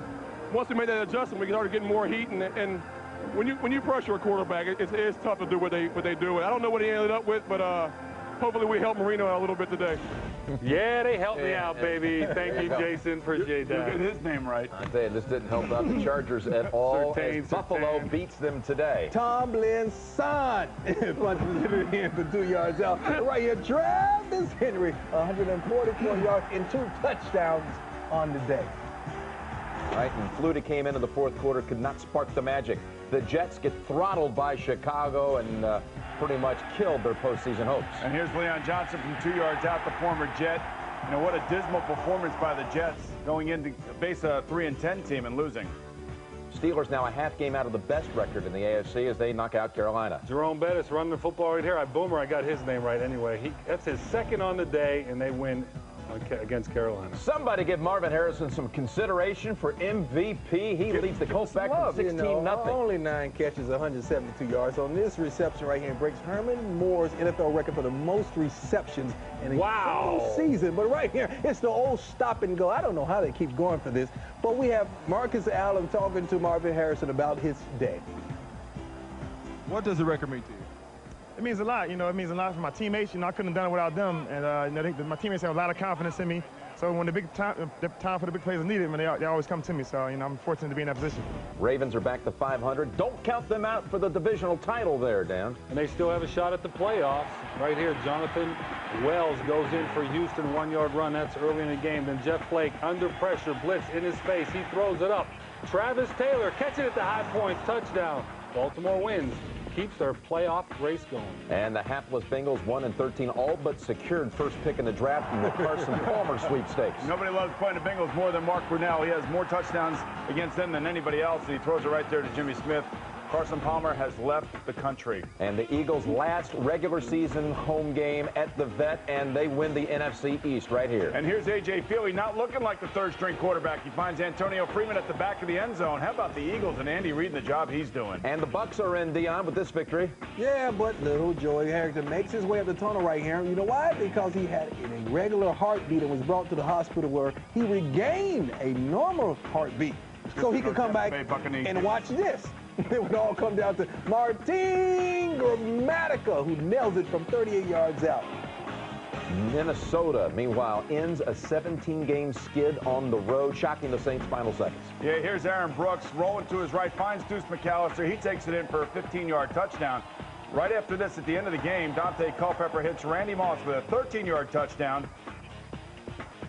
once we made that adjustment, we started getting more heat, and when you pressure a quarterback, it's tough to do what they do. I don't know what he ended up with, but hopefully we help Marino out a little bit today. Yeah, they helped me out, baby. Thank you, Jason. Appreciate that. Get his name right. I tell you, this didn't help out the Chargers at all. As Buffalo beats them today. Tomlin's son punches it in for 2 yards out. Right here, Travis Henry, 144 yards and 2 touchdowns on the day. Right, and Flutie came into the fourth quarter, could not spark the magic. The Jets get throttled by Chicago and pretty much killed their postseason hopes. And here's Leon Johnson from 2 yards out, the former Jet. You know, what a dismal performance by the Jets going into face a 3-10 team and losing. Steelers now a half game out of the best record in the AFC as they knock out Carolina. Jerome Bettis running the football right here. Boomer, I got his name right anyway. That's his second on the day, and they win against Carolina. Somebody give Marvin Harrison some consideration for MVP. He leads the Colts back to 16-0. Only 9 catches, 172 yards. On this reception right here, breaks Herman Moore's NFL record for the most receptions in a season. But right here, it's the old stop and go. I don't know how they keep going for this, but we have Marcus Allen talking to Marvin Harrison about his day. What does the record mean to you? It means a lot, you know. It means a lot for my teammates. You know, I couldn't have done it without them. And I think my teammates have a lot of confidence in me. So when the time for the big plays is needed, they always come to me. So, you know, I'm fortunate to be in that position. Ravens are back to 500. Don't count them out for the divisional title there, Dan. And they still have a shot at the playoffs. Right here, Jonathan Wells goes in for Houston, 1-yard run. That's early in the game. Then Jeff Flake under pressure, blitz in his face. He throws it up. Travis Taylor catching at the high point, touchdown. Baltimore wins. Keeps their playoff race going. And the hapless Bengals 1-13, all but secured first pick in the draft in the Carson Palmer sweepstakes. Nobody loves playing the Bengals more than Mark Brunell. He has more touchdowns against them than anybody else. He throws it right there to Jimmy Smith. Carson Palmer has left the country. And the Eagles' last regular season home game at the Vet, and they win the NFC East right here. And here's A.J. Feely, not looking like the third-string quarterback. He finds Antonio Freeman at the back of the end zone. How about the Eagles and Andy Reid and the job he's doing? And the Bucs are in, Dion, with this victory. Yeah, but little Joey Harrington makes his way up the tunnel right here. You know why? Because he had an irregular heartbeat and was brought to the hospital where he regained a normal heartbeat. So he could come back and watch this. It would all come down to Martin Gramatica, who nails it from 38 yards out. Minnesota, meanwhile, ends a 17-game skid on the road, shocking the Saints' final seconds. Yeah, here's Aaron Brooks rolling to his right, finds Deuce McAllister. He takes it in for a 15-yard touchdown. Right after this, at the end of the game, Dante Culpepper hits Randy Moss with a 13-yard touchdown.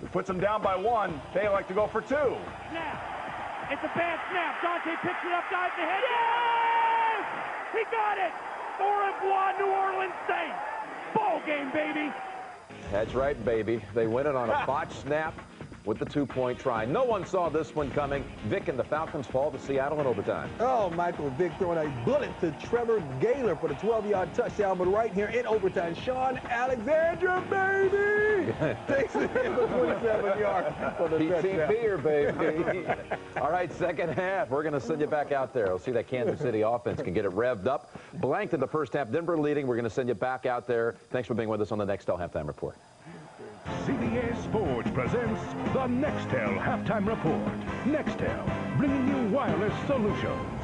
It puts them down by 1. They like to go for 2. Snap. It's a bad snap. Dante picks it up, dives ahead. Yes! He got it! Au revoir, New Orleans Saints. Ball game, baby. That's right, baby. They win it on a botched snap with the 2-point try. No one saw this one coming. Vic and the Falcons fall to Seattle in overtime. Oh, Michael Vick throwing a bullet to Trevor Gaylor for the 12-yard touchdown, but right here in overtime, Sean Alexander, baby, takes it in for 27 yards for the touchdown. PTP'er, baby. All right, second half. We're going to send you back out there. We'll see that Kansas City offense can get it revved up. Blanked in the first half. Denver leading. We're going to send you back out there. Thanks for being with us on the Nextel Halftime Report. CBS Sports presents the Nextel Halftime Report. Nextel, bringing you wireless solutions.